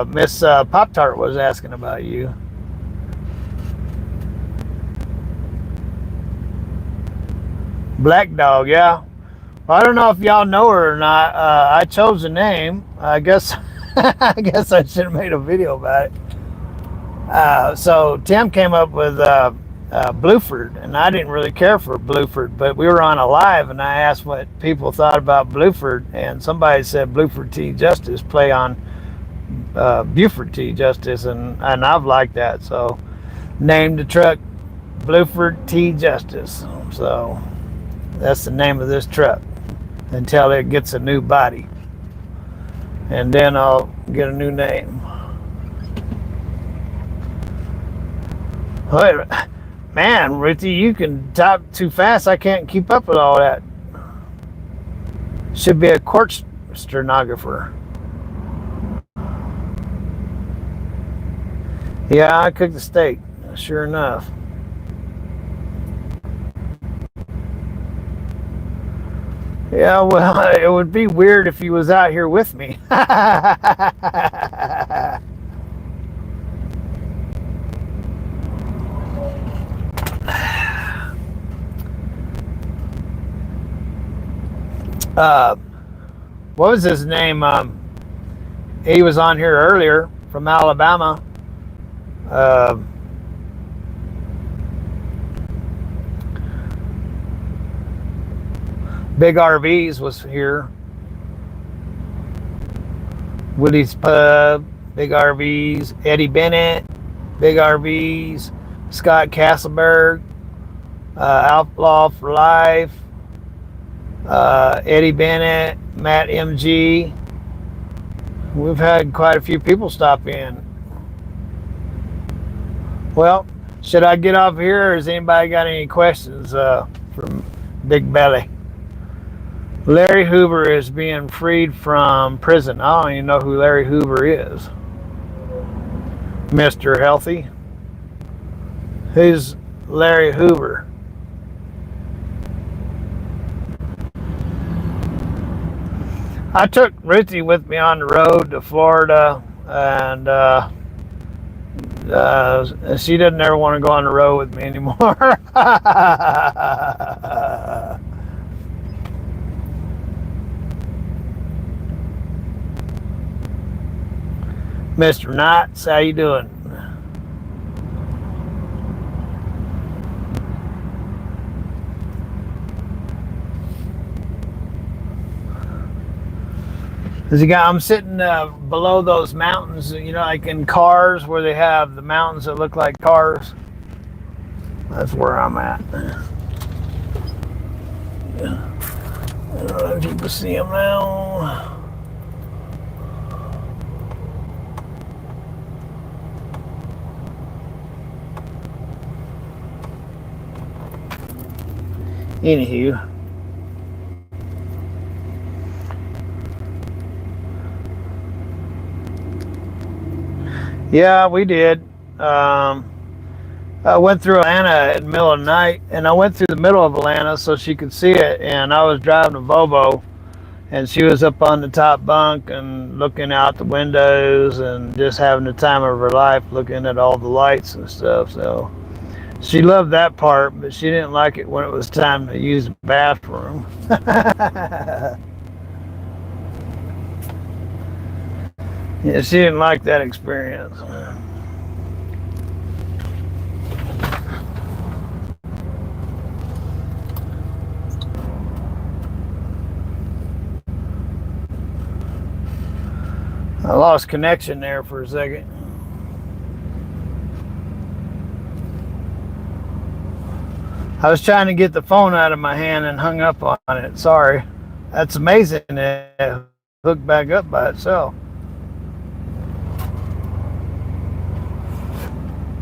Miss Pop Tart was asking about you. Black Dog, yeah. Well, I don't know if y'all know her or not. I chose the name. I guess I guess I should have made a video about it. So Tim came up with Blueford, and I didn't really care for Blueford, but we were on a live, and I asked what people thought about Blueford, and somebody said Blueford T. Justice, play on Buford T. Justice, and I've liked that, so named the truck Blueford T. Justice. So that's the name of this truck until it gets a new body, and then I'll get a new name. Wait, man, Ruthie, you can type too fast. I can't keep up with all that. Should be a court stenographer. Yeah, I cooked the steak, sure enough. Yeah, well, it would be weird if he was out here with me. What was his name? He was on here earlier from Alabama. Big RVs was here. Willie's Pub, Big RVs, Eddie Bennett, Big RVs, Scott Castleberg, Outlaw for Life, Eddie Bennett, Matt MG. We've had quite a few people stop in. Well, Should I get off here, or has anybody got any questions from Big Belly? Larry Hoover is being freed from prison. I don't even know who Larry Hoover is. Mr. Healthy. Who's Larry Hoover? I took Ruthie with me on the road to Florida, and she doesn't ever want to go on the road with me anymore. Mr. Knotts, how you doing? I'm sitting below those mountains, like in cars where they have the mountains that look like cars. That's where I'm at. Yeah. I don't know if you can see them now. Anywho. Yeah, we did. I went through Atlanta in the middle of the night, and I went through the middle of Atlanta so she could see it. And I was driving a Volvo, and she was up on the top bunk and looking out the windows and just having the time of her life, looking at all the lights and stuff. So she loved that part, but she didn't like it when it was time to use the bathroom. Yeah, she didn't like that experience. I lost connection there for a second. I was trying to get the phone out of my hand and hung up on it. Sorry. That's amazing. It hooked back up by itself.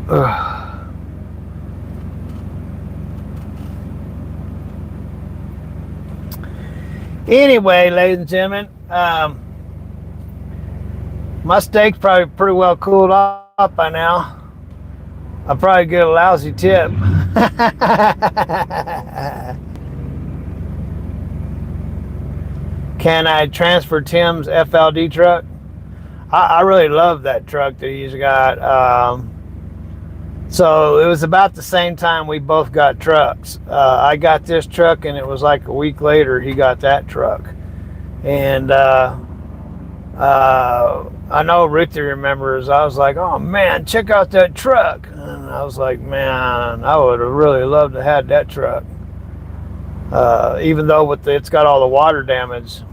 Ugh. Anyway, ladies and gentlemen, my steak's probably pretty well cooled off by now. I'll probably get a lousy tip. Can I transfer Tim's FLD truck? I really love that truck that he's got. So it was about the same time we both got trucks. I got this truck, and it was like a week later he got that truck. And I know Ruthie remembers. I was like, "Oh man, check out that truck!" And I was like, "Man, I would have really loved to have that truck." Even though it's got all the water damage,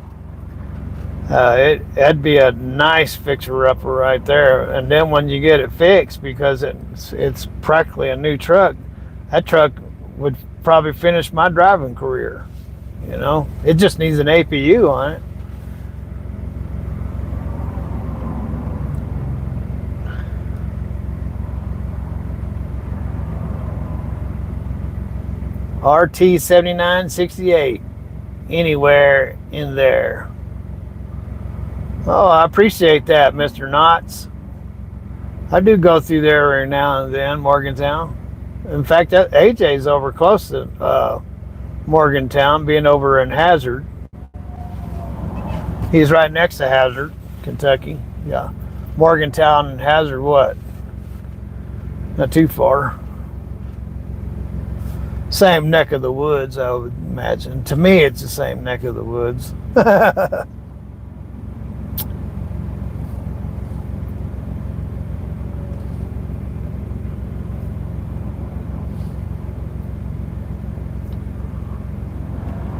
it'd be a nice fixer-upper right there. And then when you get it fixed, because it's practically a new truck, that truck would probably finish my driving career. It just needs an APU on it. RT7968, anywhere in there. Oh, I appreciate that, Mr. Knotts. I do go through there every now and then, Morgantown. In fact, AJ's over close to Morgantown, being over in Hazard. He's right next to Hazard, Kentucky. Yeah, Morgantown and Hazard, what? Not too far. Same neck of the woods, I would imagine. To me, it's the same neck of the woods.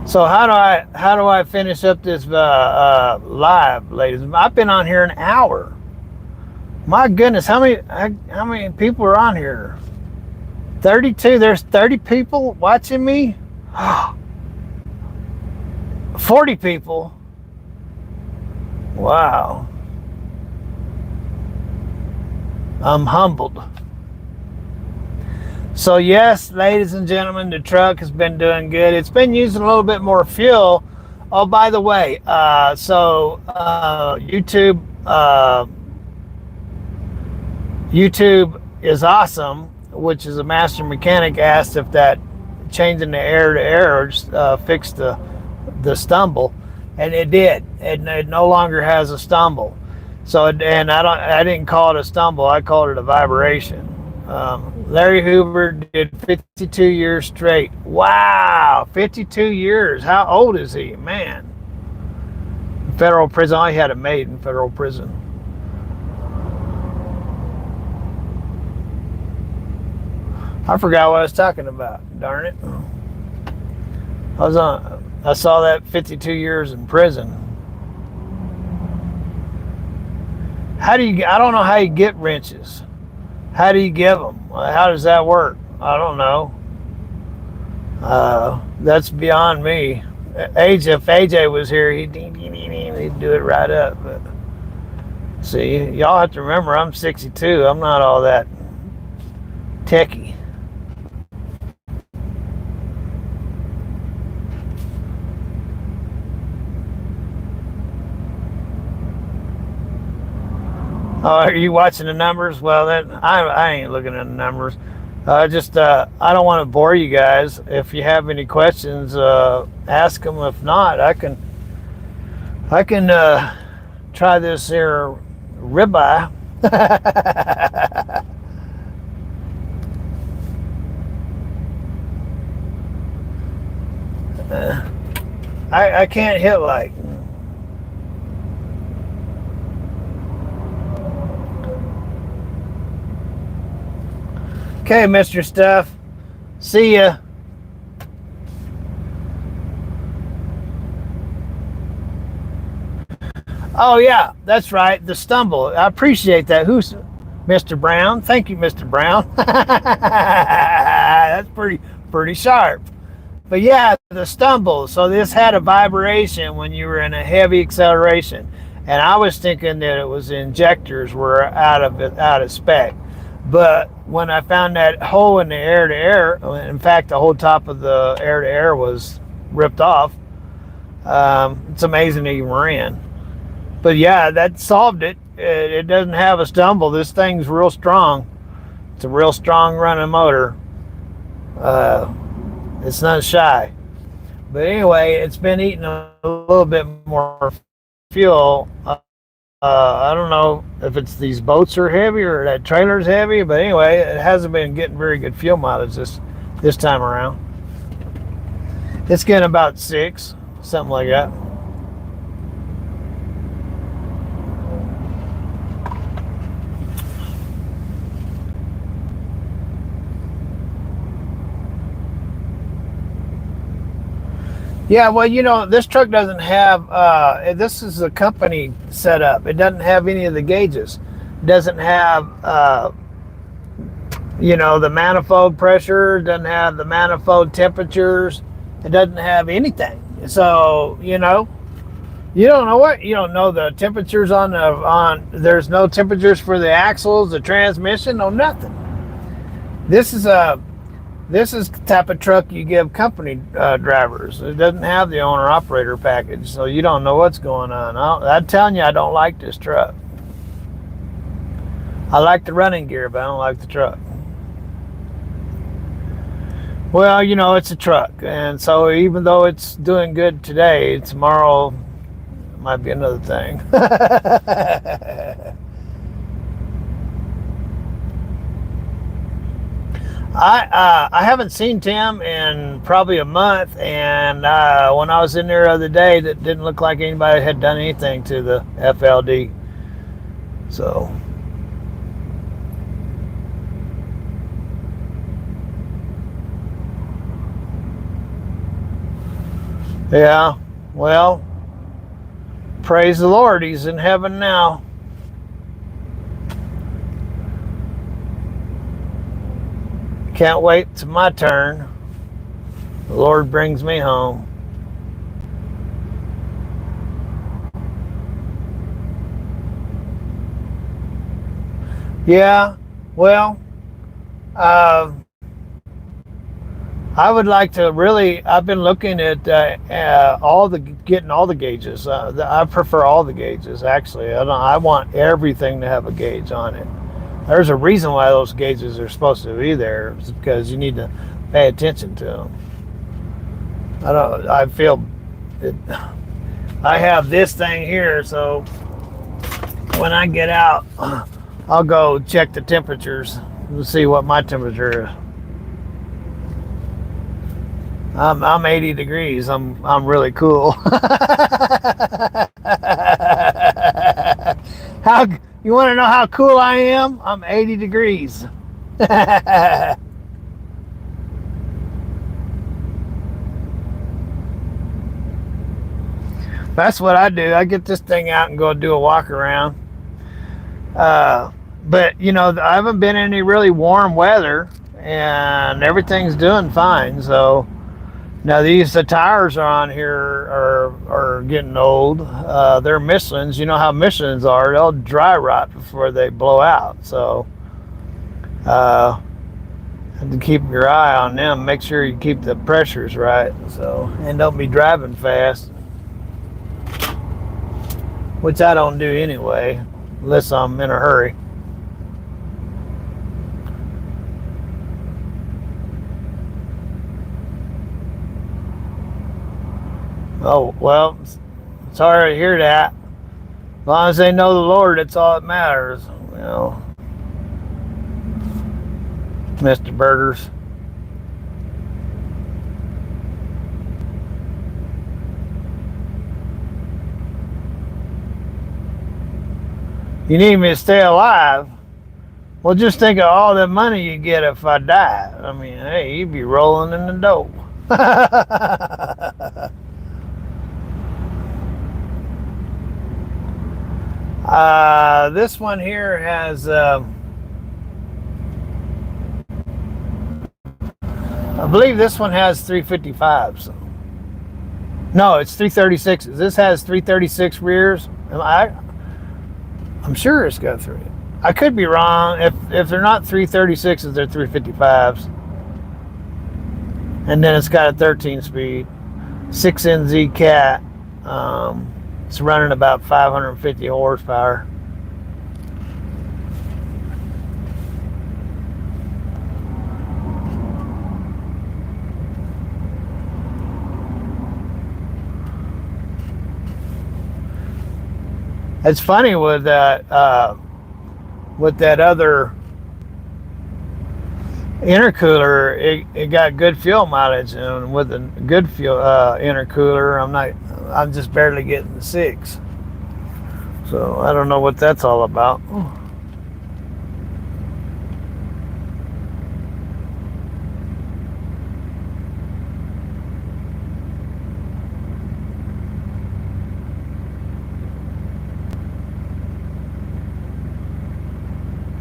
So how do I finish up this live, ladies? I've been on here an hour. My goodness, how many people are on here? 32. There's 30 people watching me. 40 people. Wow. I'm humbled. So yes, ladies and gentlemen, the truck has been doing good. It's been using a little bit more fuel. Oh, by the way, YouTube is awesome, which is a master mechanic asked if that changing the air to air fixed the stumble, and it did. It no longer has a stumble. So and I didn't call it a stumble. I called it a vibration. Larry Hoover did 52 years straight. Wow, 52 years. How old is he, man? Federal prison. I had it made in federal prison. I forgot what I was talking about. Darn it. I saw that 52 years in prison. I don't know how you get wrenches. How do you give them? How does that work? I don't know. That's beyond me. If AJ was here, he'd do it right up. But see, y'all have to remember, I'm 62. I'm not all that techie. Oh, are you watching the numbers? Well, then I ain't looking at the numbers. I don't want to bore you guys. If you have any questions, ask them. If not, I can try this here ribeye. I can't hit like. Okay, Mr. Stuff. See ya. Oh yeah, that's right. The stumble. I appreciate that. Who's Mr. Brown? Thank you, Mr. Brown. That's pretty sharp. But yeah, the stumble. So this had a vibration when you were in a heavy acceleration, and I was thinking that it was the injectors were out of spec. But when I found that hole in the air to air, in fact, the whole top of the air to air was ripped off. It's amazing it even ran. But yeah, that solved it. It doesn't have a stumble. This thing's real strong. It's a real strong running motor. It's not shy. But anyway, it's been eating a little bit more fuel. I don't know if it's these boats are heavy or that trailer's heavy, but anyway, it hasn't been getting very good fuel mileage this time around. It's getting about 6, something like that. Yeah, well, this truck doesn't have, this is a company setup. It doesn't have any of the gauges. It doesn't have, the manifold pressure, it doesn't have the manifold temperatures. It doesn't have anything. So, you don't know what? You don't know the temperatures there's no temperatures for the axles, the transmission, no nothing. This is the type of truck you give company drivers. It doesn't have the owner-operator package, so you don't know what's going on. I'm telling you, I don't like this truck. I like the running gear, but I don't like the truck. Well, it's a truck, and so even though it's doing good today, tomorrow might be another thing. I haven't seen Tim in probably a month, and when I was in there the other day, that didn't look like anybody had done anything to the FLD. So, yeah, well, praise the Lord, he's in heaven now. Can't wait to my turn. The Lord brings me home. Yeah, well, I would like to really. I've been looking at getting all the gauges. I prefer all the gauges actually. I want everything to have a gauge on it. There's a reason why those gauges are supposed to be there. It's because you need to pay attention to them. I don't. I feel. It, I have this thing here, so when I get out, I'll go check the temperatures to see what my temperature is. I'm 80 degrees. I'm really cool. How you want to know how cool I am? I'm 80 degrees. That's what I do. I get this thing out and go do a walk around. But I haven't been in any really warm weather, and everything's doing fine. So now the tires are on here are getting old. They're Michelin's. You know how Michelin's are. They'll dry rot before they blow out. So have to keep your eye on them. Make sure you keep the pressures right. So and don't be driving fast, which I don't do anyway, unless I'm in a hurry. Oh, well, sorry to hear that. As long as they know the Lord, that's all that matters, Mr. Burgers. You need me to stay alive? Well, just think of all the money you get if I die. I mean, hey, you'd be rolling in the dope. This one here has, I believe this one has 355s. No, it's 336s. This has 336 rears. I'm sure it's got three. I could be wrong. If they're not 336s, they're 355s. And then it's got a 13-speed, 6NZ cat. It's running about 550 horsepower. It's funny with that other intercooler, it got good fuel mileage, and with a good fuel intercooler, I'm just barely getting the 6. So I don't know what that's all about.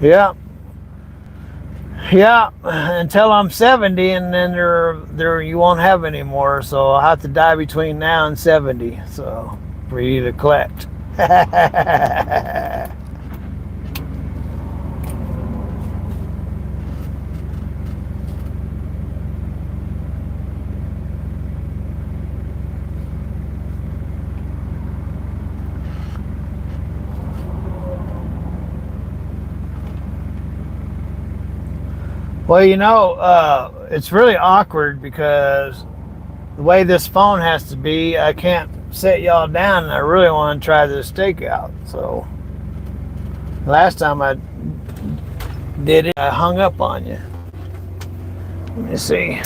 Yeah. Yeah, until I'm 70, and then there you won't have any more. So I'll have to die between now and 70. So for you to collect. Well, it's really awkward because the way this phone has to be, I can't set y'all down, and I really want to try this stakeout. So last time I did it, I hung up on you. Let me see.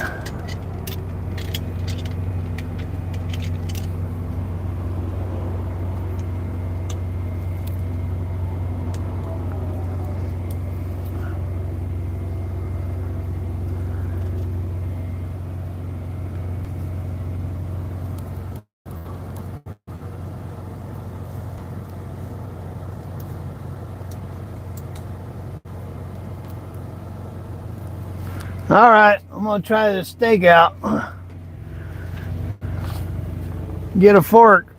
All right, I'm gonna try this steak out. Get a fork.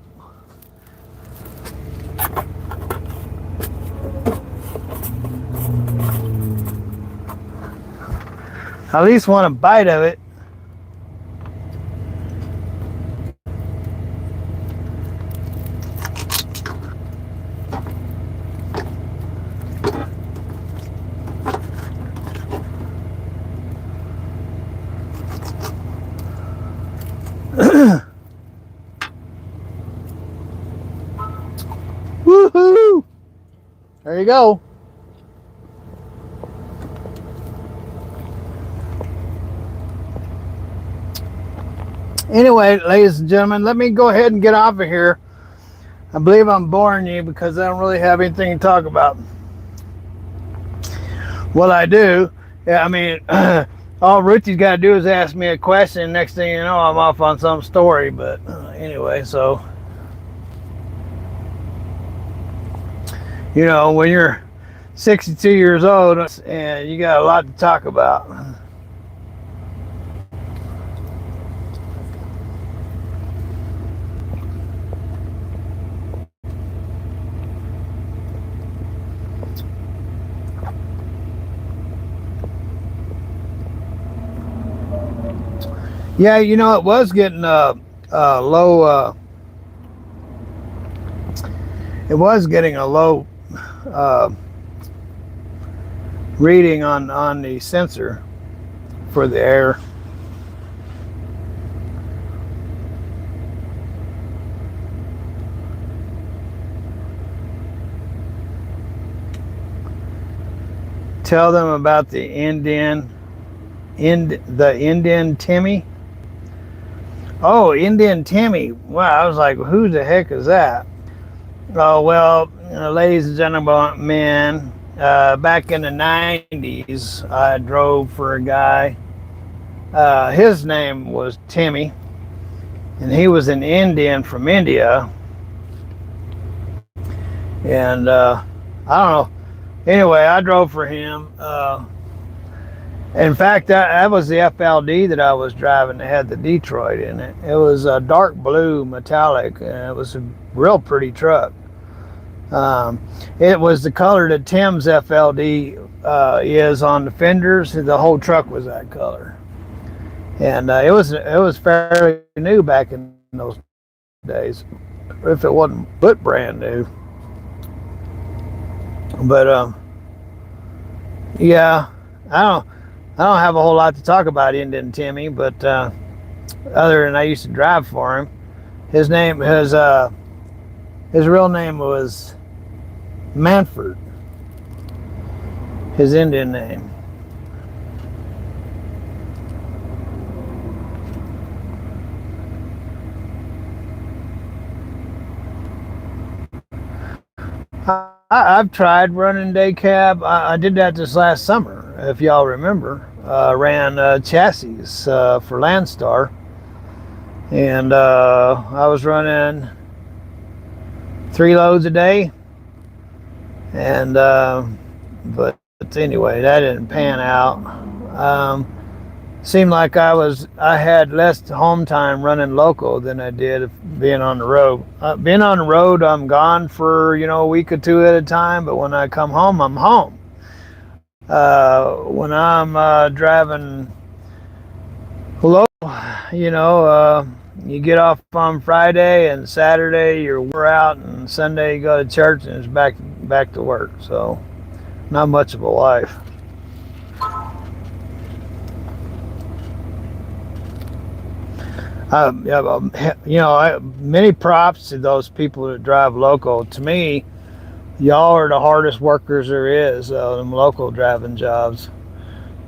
I at least want a bite of it. you go. Anyway, ladies and gentlemen, let me go ahead and get off of here. I believe I'm boring you because I don't really have anything to talk about. Well, I do. Yeah, I mean, all Ruthie's got to do is ask me a question. Next thing you know, I'm off on some story. But anyway, so, when you're 62 years old and you got a lot to talk about. Yeah, it was getting low. It was getting a low uh, reading on the sensor for the air. Tell them about the Indian Timmy. Oh, Indian Timmy. Wow, I was like, who the heck is that? Oh, well, ladies and gentlemen, back in the 90s, I drove for a guy. His name was Timmy, and he was an Indian from India. And I don't know. Anyway, I drove for him. In fact, that was the FLD that I was driving that had the Detroit in it. It was a dark blue metallic, and it was a real pretty truck. It was the color that Tim's FLD is on the fenders. The whole truck was that color, and it was fairly new back in those days, if it wasn't but brand new. But yeah, I don't have a whole lot to talk about Indian Timmy, but other than I used to drive for him. His real name was Manford. His Indian name. I've tried running day cab. I did that this last summer, if y'all remember. Ran chassis for Landstar, and I was running 3 loads a day, and but anyway, that didn't pan out. Seemed like I had less home time running local than I did being on the road. Being on the road, I'm gone for a week or two at a time, but when I come home, I'm home. When I'm driving local, you get off on Friday and Saturday you're out, and Sunday you go to church and it's back to work. So not much of a life. Many props to those people that drive local. To me, y'all are the hardest workers there is, them local driving jobs.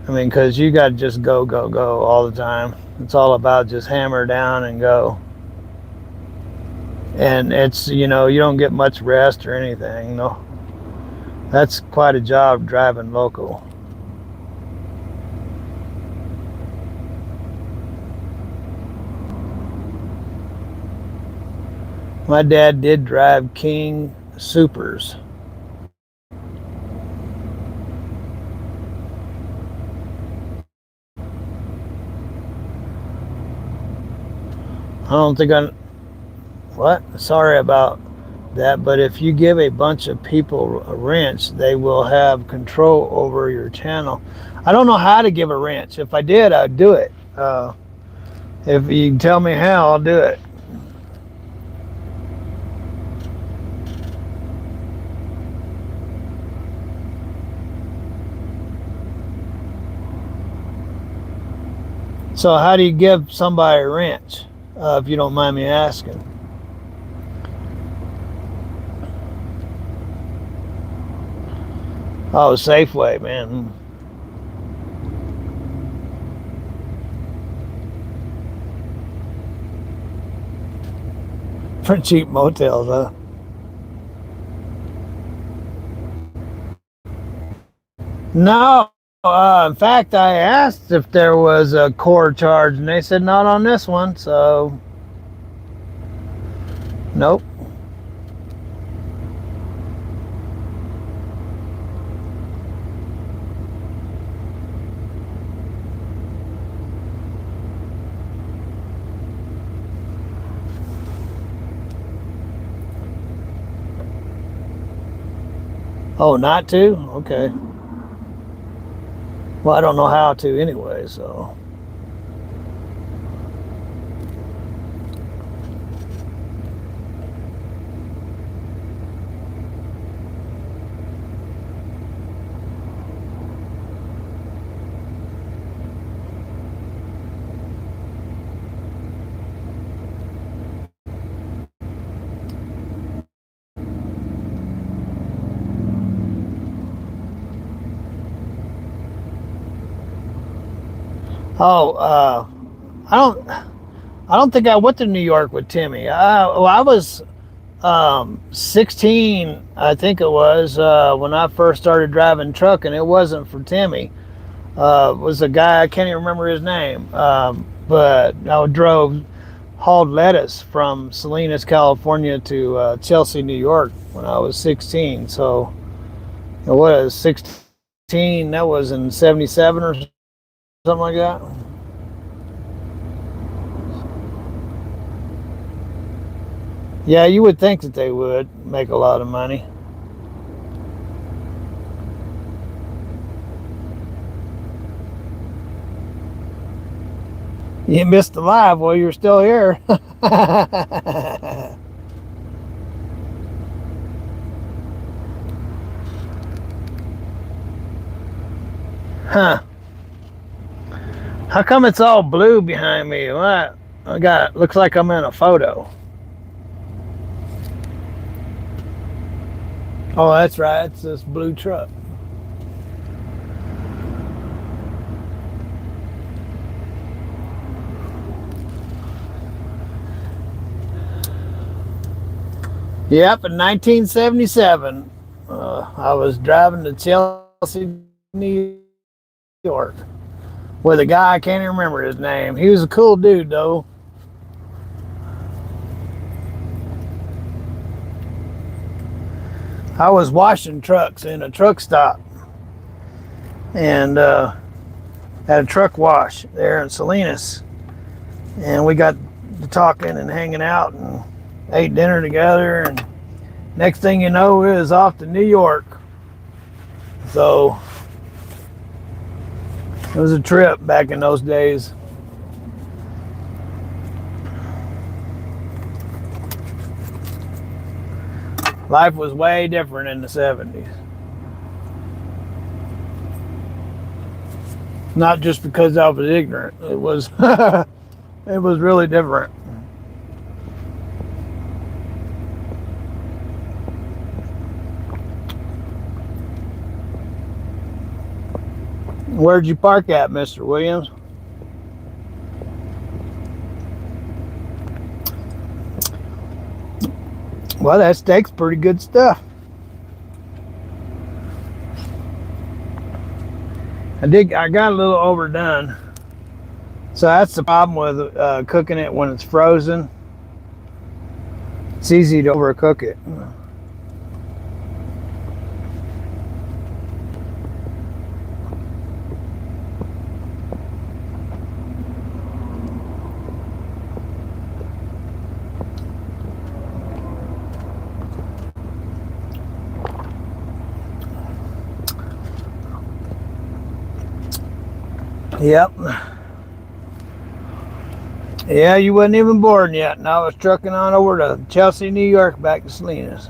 I mean, because you got to just go all the time. It's all about just hammer down and go. And it's, you don't get much rest or anything. That's quite a job driving local. My dad did drive King Supers. I don't think what? Sorry about that, but if you give a bunch of people a wrench, they will have control over your channel. I don't know how to give a wrench. If I did, I'd do it. If you can tell me how, I'll do it. So how do you give somebody a wrench, if you don't mind me asking? Oh, Safeway, man. For cheap motels, huh? No. In fact, I asked if there was a core charge, and they said not on this one. So, nope. Oh, not to? Okay. Well, I don't know how to anyway, so. Oh, I don't. I don't think I went to New York with Timmy. Well, I was 16, I think it was, when I first started driving truck, and it wasn't for Timmy. It was a guy, I can't even remember his name, but I drove, hauled lettuce from Salinas, California to Chelsea, New York when I was 16. So it was 16, that was in 77 or something like that. Yeah, you would think that they would make a lot of money. You missed the live while you're still here. Huh. How come it's all blue behind me? What? I got, looks like I'm in a photo. Oh, that's right. It's this blue truck. Yep, in 1977, I was driving to Chelsea, New York, with a guy, I can't even remember his name. He was a cool dude, though. I was washing trucks in a truck stop, and had a truck wash there in Salinas. And we got to talking and hanging out and ate dinner together. And next thing you know, we was off to New York. So it was a trip back in those days. Life was way different in the 70s. Not just because I was ignorant. It was it was really different. Where'd you park at, Mr. Williams? Well, that steak's pretty good stuff. I got a little overdone. So that's the problem with cooking it when it's frozen. It's easy to overcook it. Yep. Yeah, you wasn't even born yet, and I was trucking on over to Chelsea, New York, back to Salinas.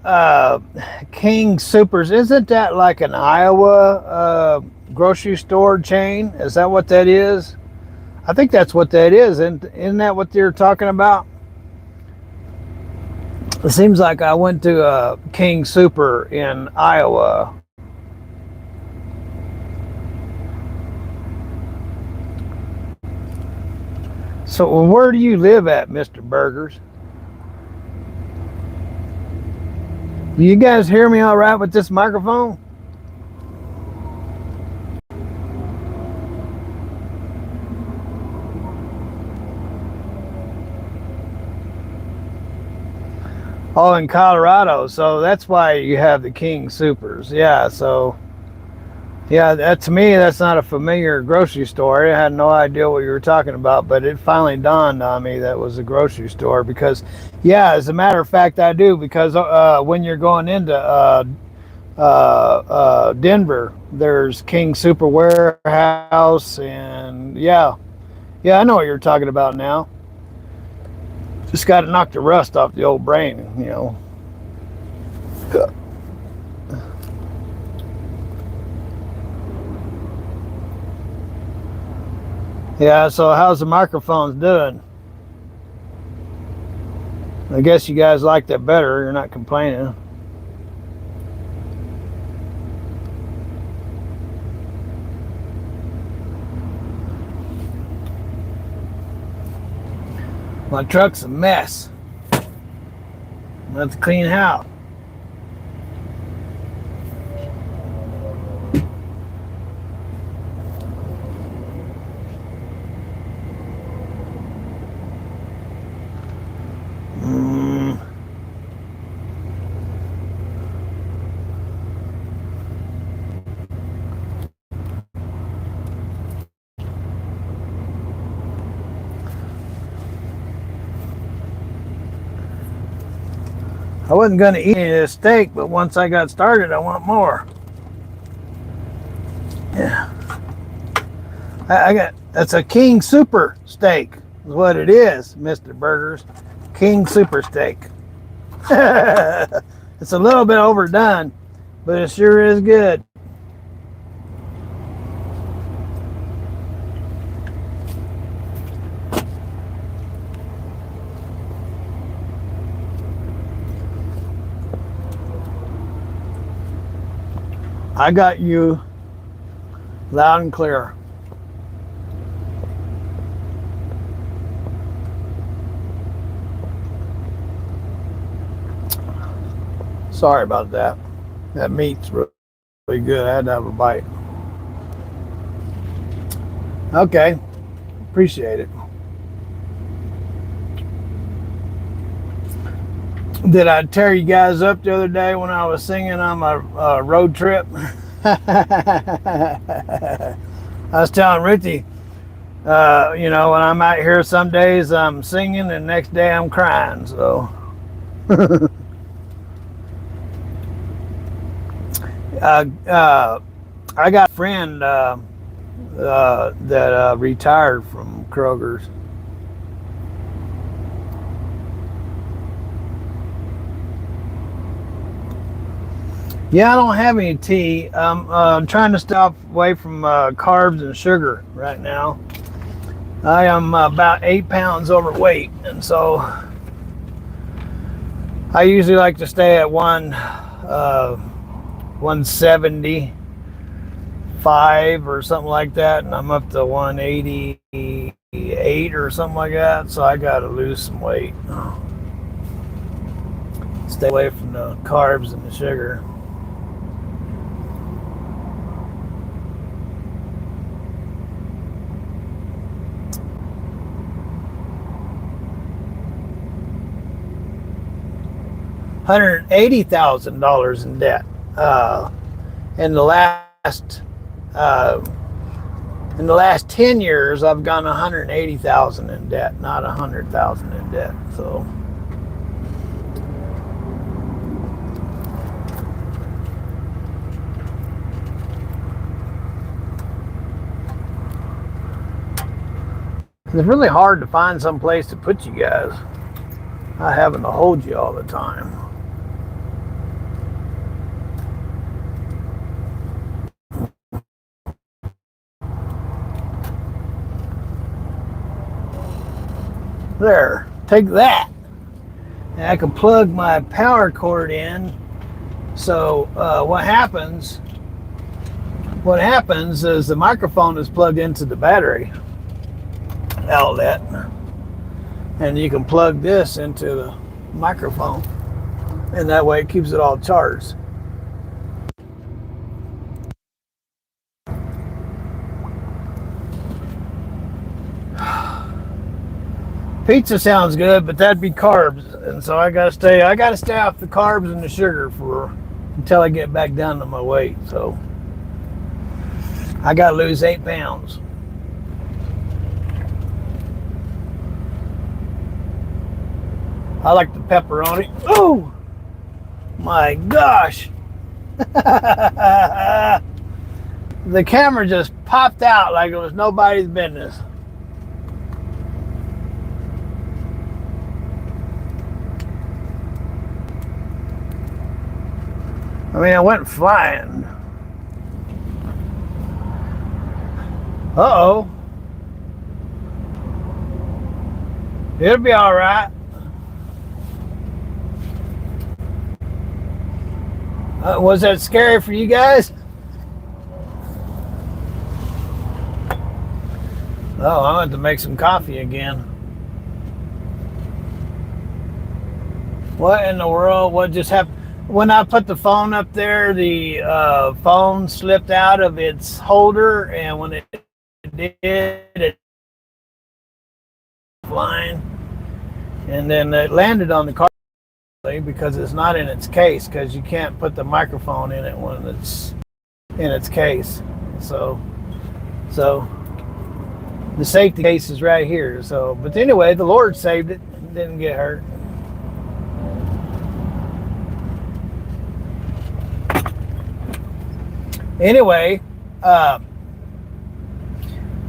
uh, King Supers, isn't that like an Iowa grocery store chain? Is that what that is? I think that's what that is. Isn't that what you're talking about? It seems like I went to King Super in Iowa. So where do you live at, Mr. Burgers? Do you guys hear me all right with this microphone? Oh, in Colorado. So that's why you have the King Supers. Yeah, so yeah, that to me that's not a familiar grocery store. I had no idea what you were talking about, but it finally dawned on me that it was a grocery store because yeah, as a matter of fact I do because when you're going into Denver, there's King Super Warehouse and yeah, I know what you're talking about now. Just got to knock the rust off the old brain, you know. Yeah, so how's the microphones doing? I guess you guys like that better. You're not complaining. My truck's a mess. I have to clean house. I wasn't going to eat any of this steak, but once I got started, I want more. Yeah. I got, that's a King Super steak, is what it is, Mr. Burgers. King Super steak. It's a little bit overdone, but it sure is good. I got you loud and clear. Sorry about that. That meat's really good. I had to have a bite. Okay, appreciate it. Did I tear you guys up the other day when I was singing on my road trip? I was telling Ruthie, you know, when I'm out here, some days I'm singing and the next day I'm crying. So, I got a friend that retired from Kroger's. Yeah, I don't have any tea. I'm trying to stop away from carbs and sugar right now. I am about 8 pounds overweight, and so I usually like to stay at 175 or something like that, and I'm up to 188 or something like that. So I got to lose some weight. Stay away from the carbs and the sugar. $180,000 in debt. In the last uh, in the last 10 years, I've gone 180,000 in debt, not 100,000 in debt. So. It's really hard to find some place to put you guys. I having to hold you all the time. There, take that. And I can plug my power cord in. So what happens is the microphone is plugged into the battery outlet, and you can plug this into the microphone, and that way it keeps it all charged. Pizza sounds good, but that'd be carbs, and so I gotta stay off the carbs and the sugar until I get back down to my weight. So I gotta lose 8 pounds. I like the pepperoni. Oh my gosh. The camera just popped out like it was nobody's business. I mean, I went flying. Uh-oh. It'll be all right. Was that scary for you guys? Oh, I want to make some coffee again. What in the world? What just happened? When I put the phone up there, the phone slipped out of its holder, and when it did, it flying, and then it landed on the car because it's not in its case, because you can't put the microphone in it when it's in its case. So the safety case is right here. So, but anyway, the Lord saved it, didn't get hurt. Anyway,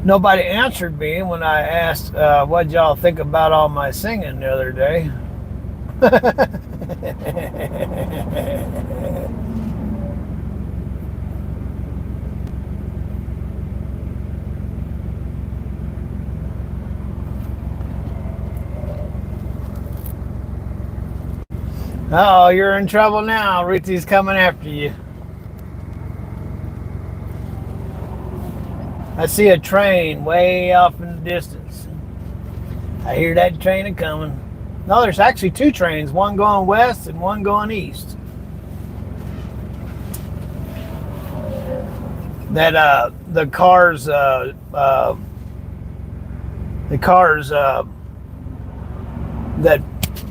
nobody answered me when I asked what y'all think about all my singing the other day. Oh, you're in trouble now. Ruthie's coming after you. I see a train way off in the distance. I hear that train a coming. No, there's actually 2 trains, one going west and one going east. That the cars that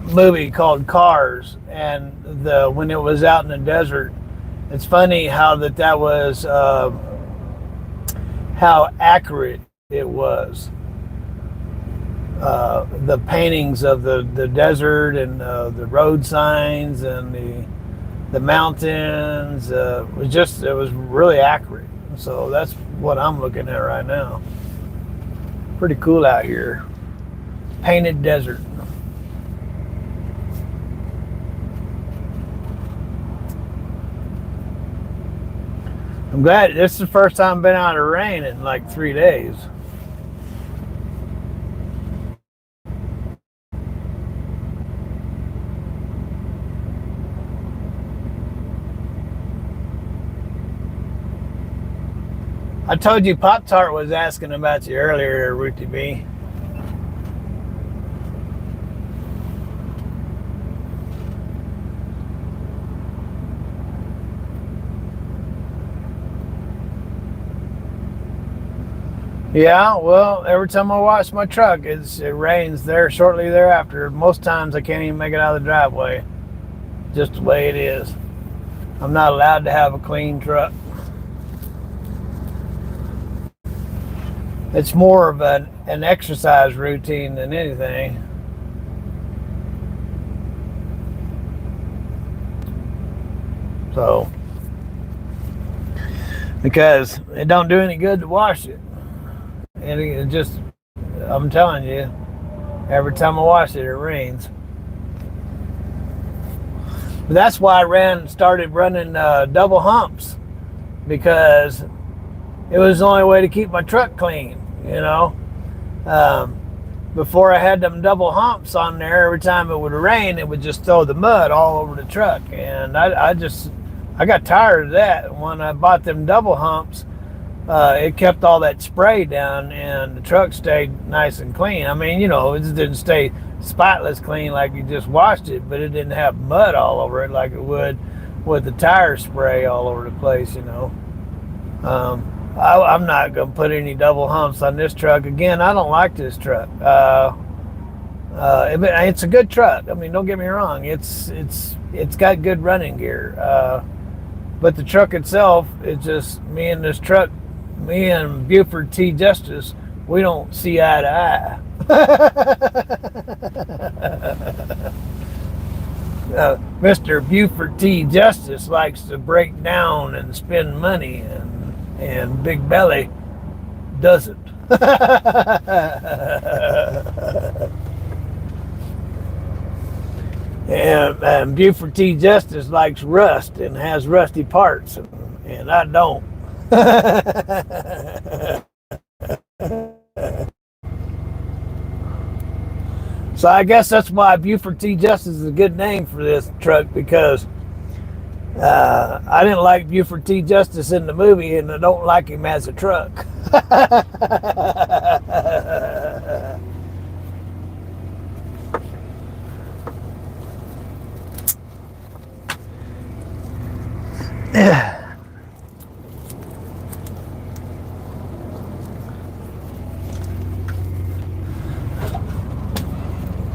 movie called Cars, and when it was out in the desert, it's funny how that was how accurate it was. The paintings of the desert and the road signs and the mountains it was really accurate. So that's what I'm looking at right now. Pretty cool out here. Painted desert. I'm glad this is the first time I've been out of rain in like 3 days. I told you Pop-Tart was asking about you earlier, Ruthie B. Yeah, well, every time I wash my truck, it rains there shortly thereafter. Most times I can't even make it out of the driveway. Just the way it is. I'm not allowed to have a clean truck. It's more of an exercise routine than anything. So, because it don't do any good to wash it. And it just, I'm telling you, every time I wash it, it rains. But that's why I started running double humps, because it was the only way to keep my truck clean, you know. before I had them double humps on there, every time it would rain, it would just throw the mud all over the truck. And I got tired of that. When I bought them double humps, it kept all that spray down and the truck stayed nice and clean. I mean, it just didn't stay spotless clean like you just washed it, but it didn't have mud all over it like it would with the tire spray all over the place. I'm not going to put any double humps on this truck. Again, I don't like this truck. It's a good truck. I mean, don't get me wrong. It's got good running gear. But the truck itself, it's just me and Buford T. Justice, we don't see eye to eye. Mr. Buford T. Justice likes to break down and spend money, and Big Belly doesn't. And Buford T. Justice likes rust and has rusty parts, and I don't. So I guess that's why Buford T. Justice is a good name for this truck, because I didn't like Buford T. Justice in the movie, and I don't like him as a truck.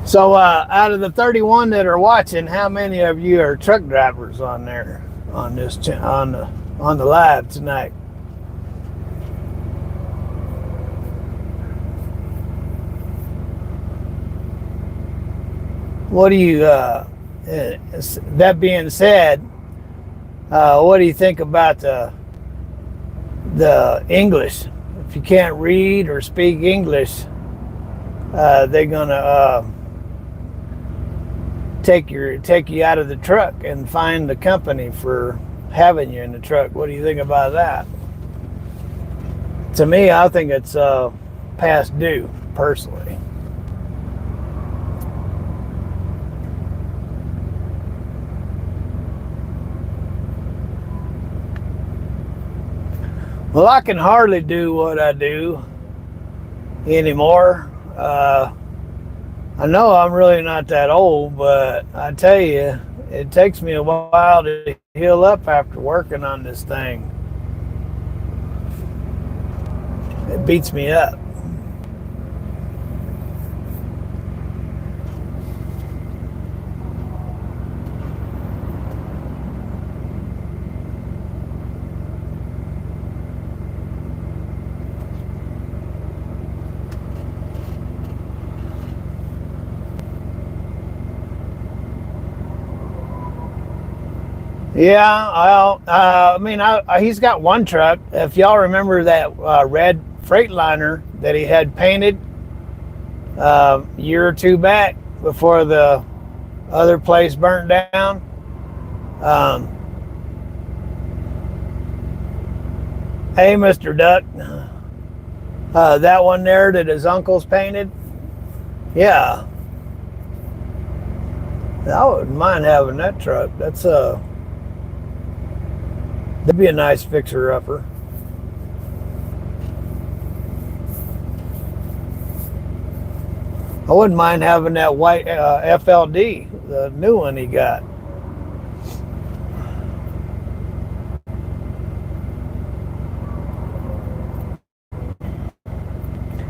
So out of the 31 that are watching, how many of you are truck drivers on there on the live tonight? What do you that being said, what do you think about the English? If you can't read or speak English, they're gonna take you out of the truck and find the company for having you in the truck. What do you think about that? To me, I think it's past due, personally. Well, I can hardly do what I do anymore. I know I'm really not that old, but I tell you, it takes me a while to heal up after working on this thing. It beats me up. Yeah, well, he's got one truck. If y'all remember that red Freightliner that he had painted a year or two back before the other place burnt down. Hey, Mr. Duck, that one there that his uncle's painted. Yeah, I wouldn't mind having that truck. That'd be a nice fixer-upper. I wouldn't mind having that white FLD, the new one he got.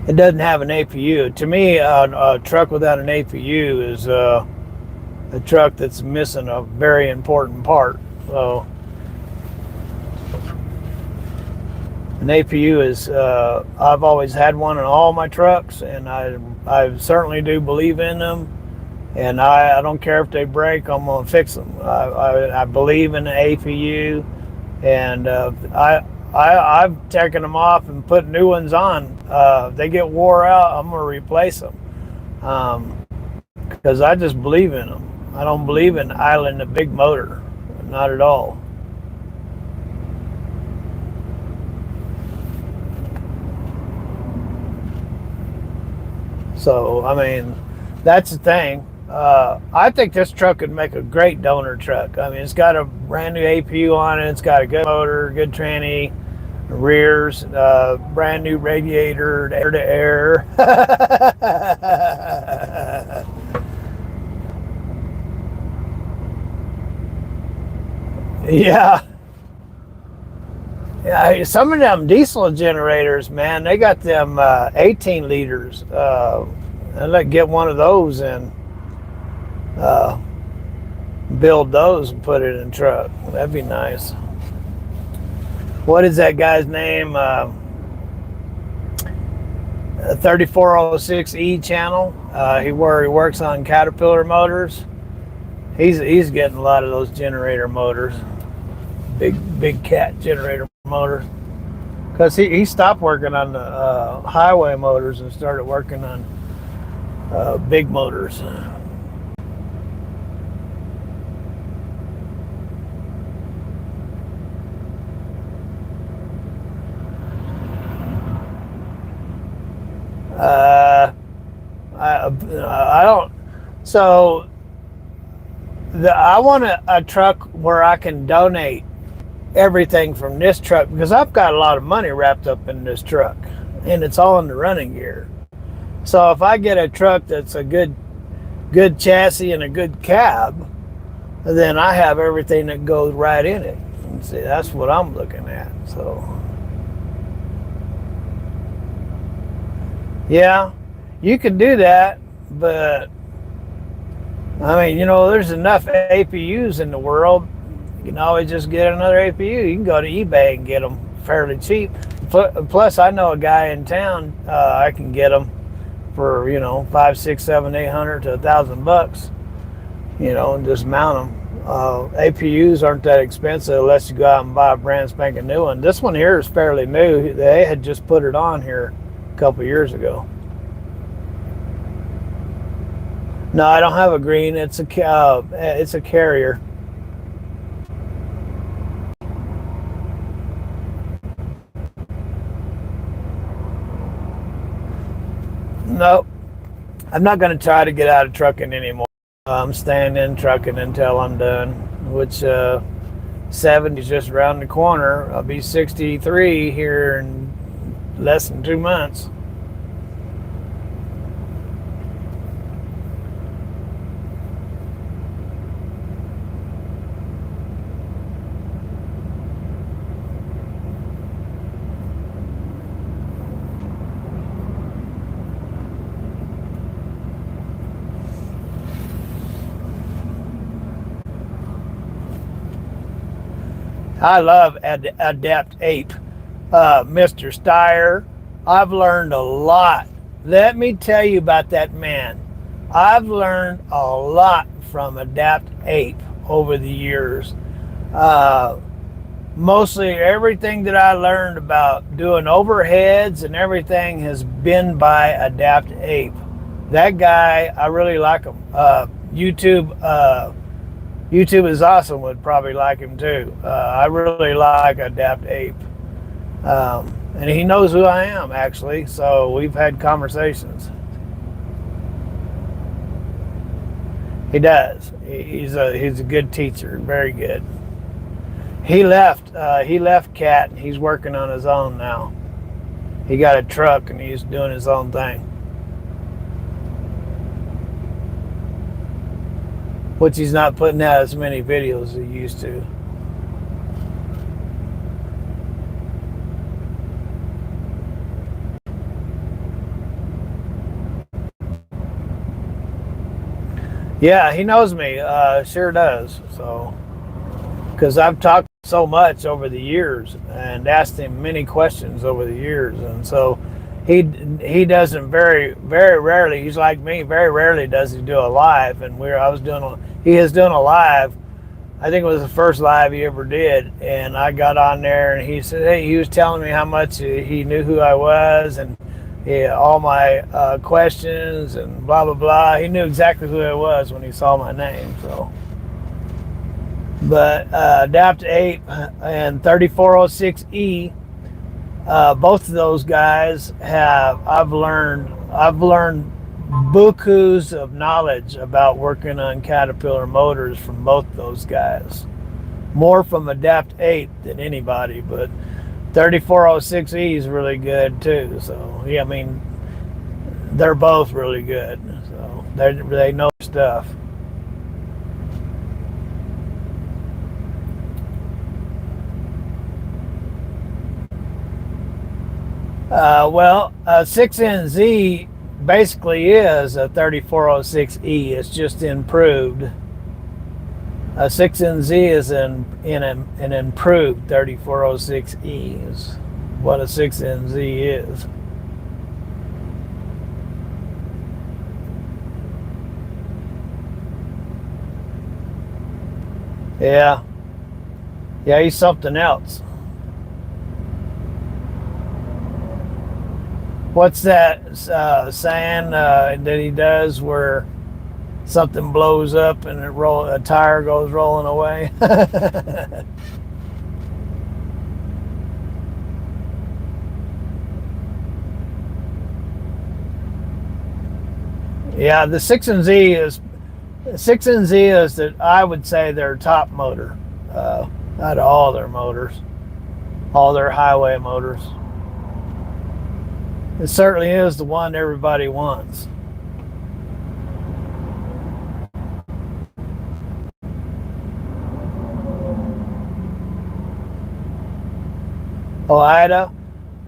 It doesn't have an APU. To me, a truck without an APU is a truck that's missing a very important part. So an APU is, I've always had one in all my trucks, and I certainly do believe in them, and I don't care if they break, I'm going to fix them. I believe in the APU, and I've taken them off and put new ones on. If they get wore out, I'm going to replace them, because I just believe in them. I don't believe in idling a big motor, not at all. So, I mean, that's the thing. I think this truck could make a great donor truck. I mean, it's got a brand new APU on it. It's got a good motor, good tranny, rears, brand new radiator, air to air. Yeah. Yeah, some of them diesel generators, man, they got them 18 liters. I'd like to get one of those and uh, build those and put it in a truck. That'd be nice. What is that guy's name? 3406E channel. He works on Caterpillar motors. He's getting a lot of those generator motors, big cat generator motors. Because he stopped working on the highway motors and started working on big motors. I don't. So I want a truck where I can donate everything from this truck, because I've got a lot of money wrapped up in this truck, and it's all in the running gear. So if I get a truck that's a good chassis and a good cab, then I have everything that goes right in it. And see, that's what I'm looking at. So yeah, you can do that, but I mean, there's enough APUs in the world. You can always just get another APU. You can go to eBay and get them fairly cheap. Plus, I know a guy in town. I can get them for $500, $600, $700, $800 to $1,000. And just mount them. APUs aren't that expensive unless you go out and buy a brand spanking new one. This one here is fairly new. They had just put it on here a couple years ago. No, I don't have a green. It's a carrier. Nope. I'm not going to try to get out of trucking anymore. I'm staying in trucking until I'm done, which 70 is just around the corner. I'll be 63 here in less than 2 months. I love Adapt Ape. Mr. Steyer, I've learned a lot. Let me tell you about that man. I've learned a lot from Adapt Ape over the years. Mostly everything that I learned about doing overheads and everything has been by Adapt Ape. That guy, I really like him. YouTube is awesome. Would probably like him too. I really like Adapt Ape, and he knows who I am actually. So we've had conversations. He does. He's a good teacher. Very good. He left Cat. And he's working on his own now. He got a truck and he's doing his own thing. Which he's not putting out as many videos as he used to. Yeah, he knows me. Sure does. So, because I've talked so much over the years and asked him many questions over the years, and so he doesn't very rarely. He's like me. Very rarely does he do a live, and he is doing a live. I think it was the first live he ever did, and I got on there, and he said, hey, he was telling me how much he knew who I was, and all my questions, and blah blah blah. He knew exactly who I was when he saw my name. So, but Adapt Ape and 3406E. Both of those guys I've learned bukus of knowledge about working on Caterpillar motors from both those guys. More from Adapt 8 than anybody, but 3406E is really good too. So yeah, I mean, they're both really good. So they know stuff. Well, 6NZ basically is a 3406E. It's just improved. A 6NZ is an improved 3406E is what a 6NZ is. Yeah, yeah, he's something else. What's that saying that he does where something blows up and a tire goes rolling away? Yeah, the 6NZ is that I would say their top motor out of all their motors, all their highway motors. It certainly is the one everybody wants. OIDA.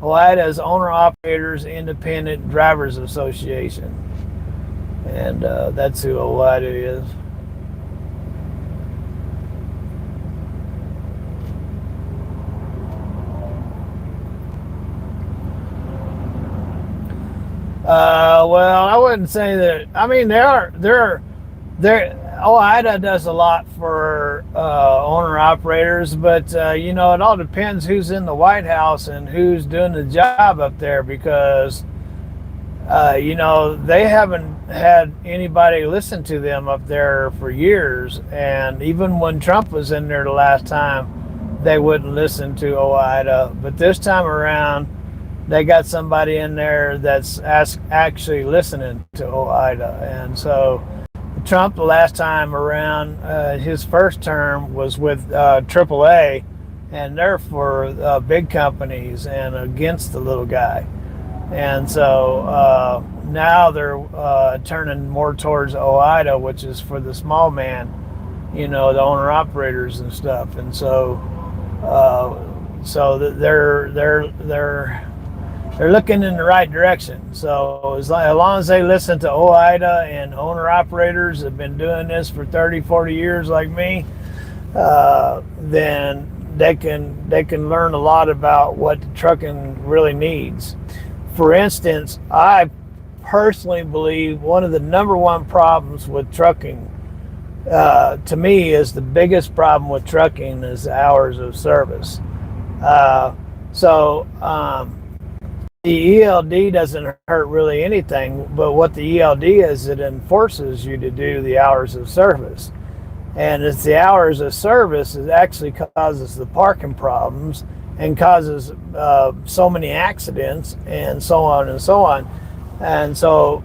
OIDA is Owner Operators Independent Drivers Association. And that's who OIDA is. Well, I wouldn't say that. I mean, they're OIDA does a lot for owner operators, but you know, it all depends who's in the White House and who's doing the job up there because you know, they haven't had anybody listen to them up there for years, and even when Trump was in there the last time, they wouldn't listen to OIDA. But this time around, they got somebody in there that's actually listening to OIDA. And so Trump, the last time around, his first term was with AAA, and they're for big companies and against the little guy. And so now they're turning more towards OIDA, which is for the small man, you know, the owner operators and stuff. And so they're looking in the right direction. So as long as they listen to OIDA and owner operators have been doing this for 30, 40 years like me, then they can learn a lot about what the trucking really needs. For instance, I personally believe one of the number one problems with trucking, to me, is the biggest problem with trucking is hours of service. The ELD doesn't hurt really anything, but what the ELD is, it enforces you to do the hours of service. And it's the hours of service that actually causes the parking problems and causes so many accidents and so on and so on. And so,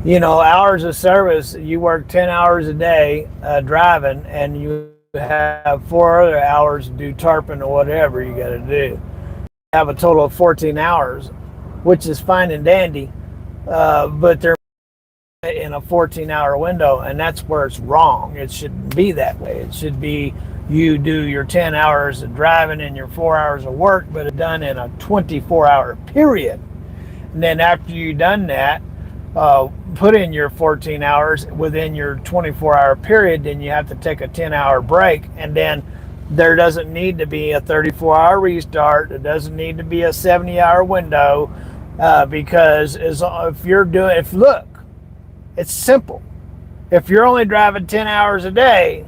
you know, hours of service, you work 10 hours a day driving, and you have 4 other hours to do tarping or whatever you got to do. You have a total of 14 hours, which is fine and dandy, but they're in a 14-hour window, and that's where it's wrong. It shouldn't be that way. It should be you do your 10 hours of driving and your 4 hours of work, but it's done in a 24-hour period. And then after you've done that, put in your 14 hours within your 24-hour period, then you have to take a 10-hour break, and then there doesn't need to be a 34-hour restart. It doesn't need to be a 70-hour window, because look, it's simple. If you're only driving 10 hours a day,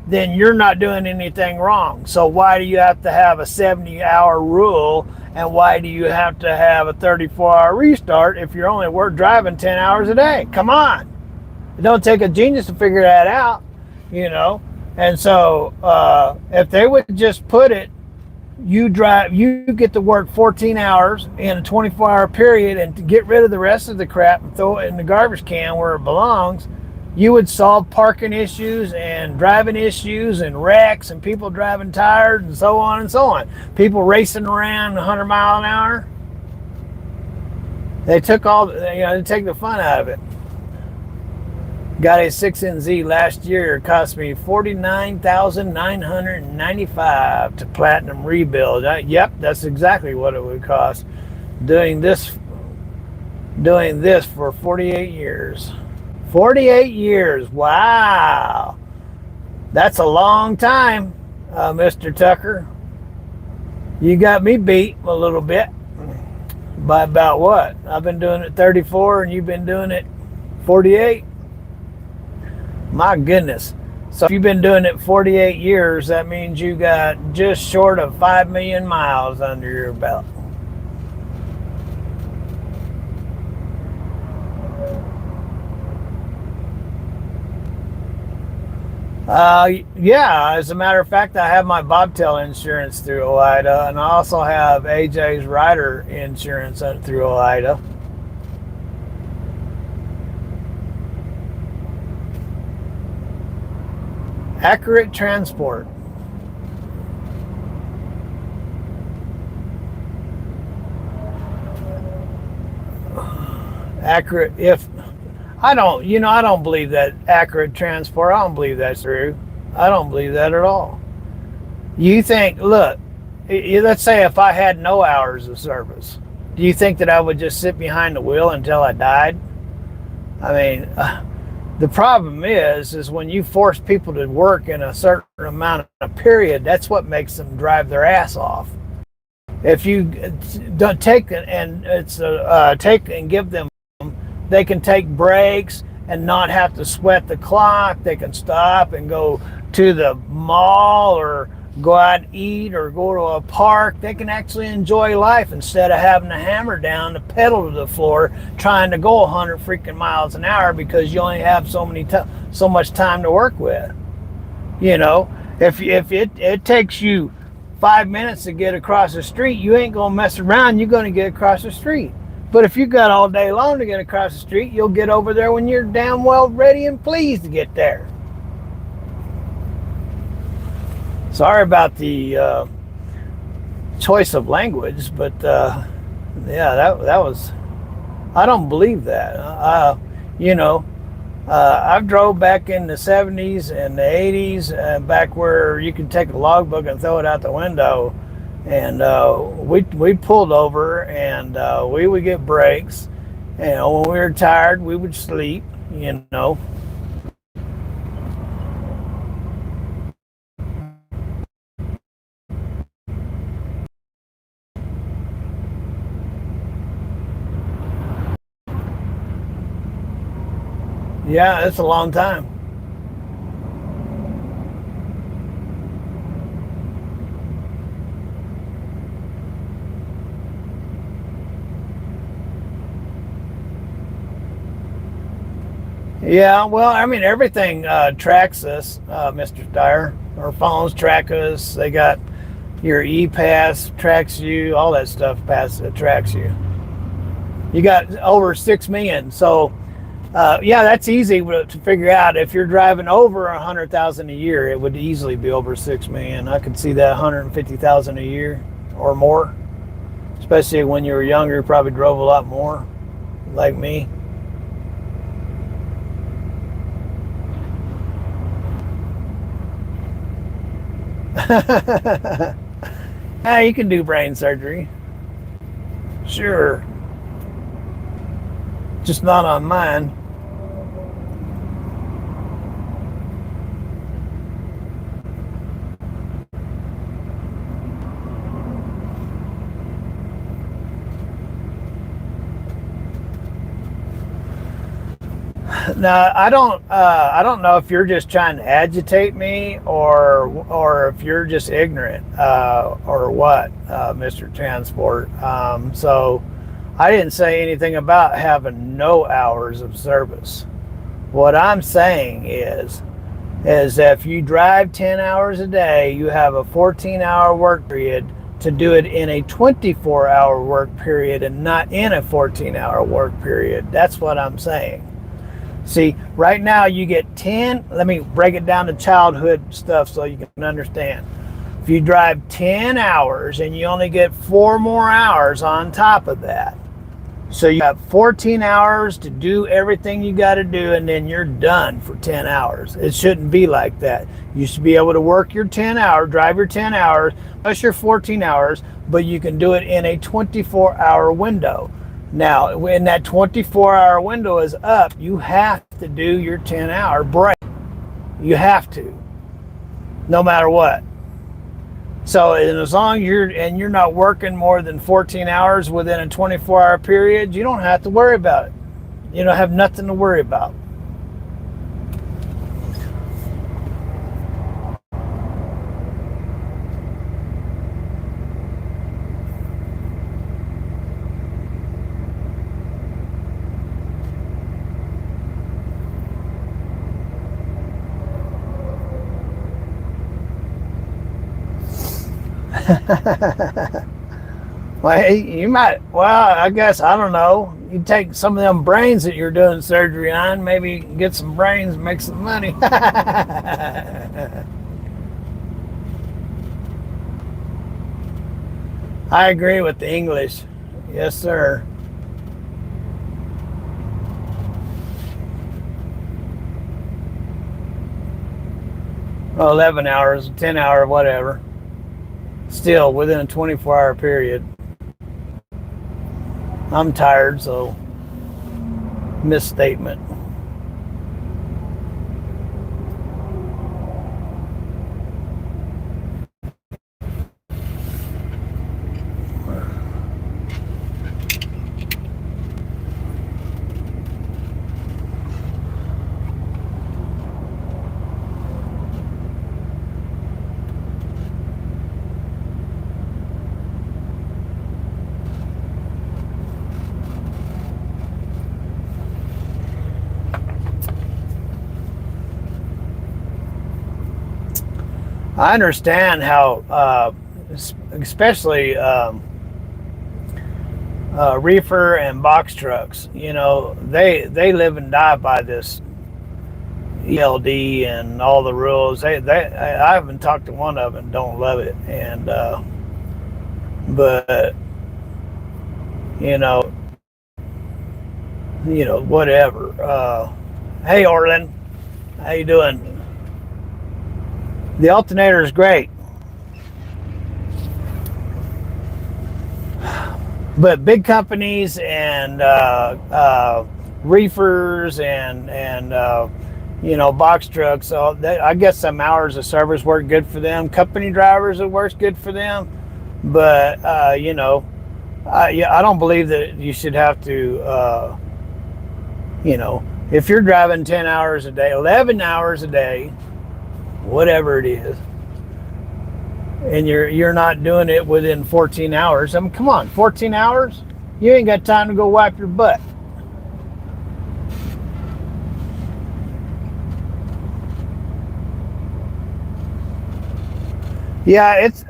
then you're not doing anything wrong. So why do you have to have a 70-hour rule, and why do you have to have a 34-hour restart if you're only driving 10 hours a day? Come on. It don't take a genius to figure that out, you know. And so if they would just put it you get to work 14 hours in a 24-hour period, and to get rid of the rest of the crap and throw it in the garbage can where it belongs, you would solve parking issues and driving issues and wrecks and people driving tired and so on and so on. People racing around 100 mile an hour. They took they take the fun out of it. Got a 6NZ last year. It cost me $49,995 to platinum rebuild. Yep, that's exactly what it would cost. Doing this for 48 years. 48 years. Wow. That's a long time, Mr. Tucker. You got me beat a little bit. By about what? I've been doing it 34 and you've been doing it 48. My goodness. So if you've been doing it 48 years, that means you got just short of 5 million miles under your belt. Yeah, as a matter of fact, I have my bobtail insurance through OIDA, and I also have AJ's rider insurance through OIDA. Accurate transport. Accurate if I don't believe that accurate transport. I don't believe that's true. I don't believe that at all. You think, look, let's say if I had no hours of service, do you think that I would just sit behind the wheel until I died? I mean, the problem is when you force people to work in a certain amount of period, that's what makes them drive their ass off. If you don't take and give them, they can take breaks and not have to sweat the clock. They can stop and go to the mall or go out and eat or go to a park. They can actually enjoy life instead of having to hammer down the pedal to the floor trying to go 100 freaking miles an hour because you only have so much time to work with. You know, if it takes you 5 minutes to get across the street, you ain't gonna mess around. You're gonna get across the street. But if you got all day long to get across the street, you'll get over there when you're damn well ready and pleased to get there. Sorry about the choice of language, but yeah, that was. I don't believe that. I've drove back in the 70s and the 80s, back where you could take a logbook and throw it out the window. And we pulled over and we would get breaks. When we were tired, we would sleep, Yeah, it's a long time. Yeah, well, I mean, everything tracks us, Mr. Dyer. Our phones track us. They got your e-pass tracks you. All that stuff tracks you. You got over 6 million. So, yeah, that's easy to figure out. If you're driving over 100,000 a year, it would easily be over 6 million. I could see that 150,000 a year or more. Especially when you were younger, you probably drove a lot more, like me. Yeah, you can do brain surgery. Sure. Just not on mine. Now, I don't know if you're just trying to agitate me or if you're just ignorant or what, Mr. Transport. So I didn't say anything about having no hours of service. What I'm saying is if you drive 10 hours a day, you have a 14-hour work period. to do it in a 24-hour work period and not in a 14-hour work period. That's what I'm saying. See, right now you get 10, let me break it down to childhood stuff so you can understand. If you drive 10 hours and you only get 4 more hours on top of that, so you have 14 hours to do everything you got to do, and then you're done for 10 hours. It shouldn't be like that. You should be able to work your 10 hours, drive your 10 hours, plus your 14 hours, but you can do it in a 24-hour window. Now, when that 24-hour window is up, you have to do your 10-hour break. You have to, no matter what. So, and as long as you're not working more than 14 hours within a 24-hour period, you don't have to worry about it. You don't have nothing to worry about. Well, you might, well, I guess, I don't know. You take some of them brains that you're doing surgery on, maybe get some brains and make some money. I agree with the English. Yes, sir. Well, 11 hours, 10 hour, whatever. Still within a 24-hour period. I'm tired, so misstatement. I understand how, especially reefer and box trucks, they live and die by this ELD and all the rules. I haven't talked to one of them, don't love it, and but you know, whatever. Hey, Orland, how you doing? The alternator is great, but big companies and reefers and box trucks. So I guess some hours of service work good for them. Company drivers, it works good for them. But I don't believe that you should have to. If you're driving 10 hours a day, 11 hours a day, whatever it is, and you're not doing it within 14 hours. I mean, come on, 14 hours? You ain't got time to go wipe your butt. Yeah, it's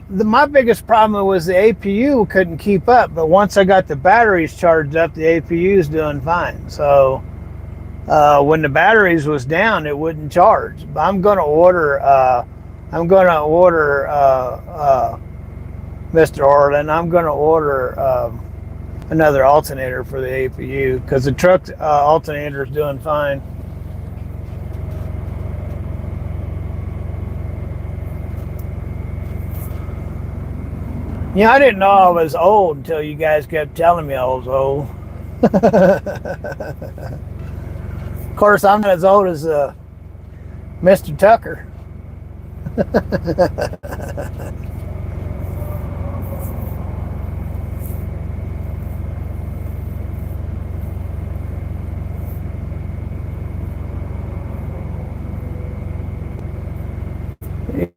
my biggest problem was the APU couldn't keep up, but once I got the batteries charged up, the APU is doing fine. So when the batteries was down, it wouldn't charge. But I'm going to order. Mr. Orland. I'm going to order another alternator for the APU because the truck alternator is doing fine. I didn't know I was old until you guys kept telling me I was old. Of course, I'm not as old as Mr. Tucker.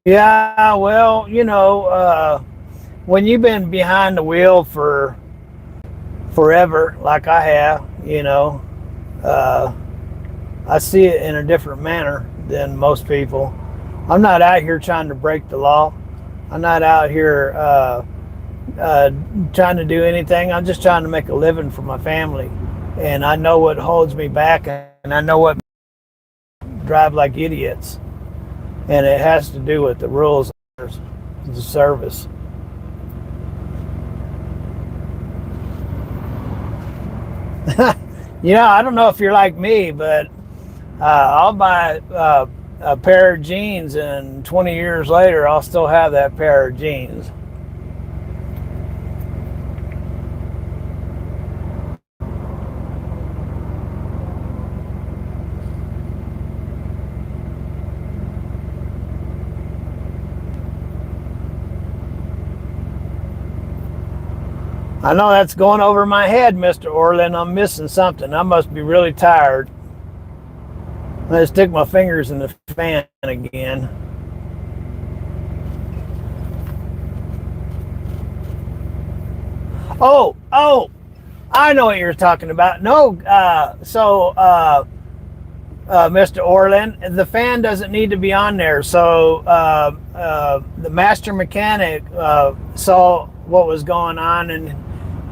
Yeah, well, when you've been behind the wheel for forever, like I have, I see it in a different manner than most people. I'm not out here trying to break the law. I'm not out here uh, trying to do anything. I'm just trying to make a living for my family, and I know what holds me back, and I know what drive like idiots, and it has to do with the rules, the service. I don't know if you're like me, but I'll buy a pair of jeans, and 20 years later, I'll still have that pair of jeans. I know that's going over my head, Mr. Orland. I'm missing something. I must be really tired. I'm going to stick my fingers in the fan again. Oh, I know what you're talking about. No, Mr. Orland, the fan doesn't need to be on there. So the master mechanic saw what was going on, and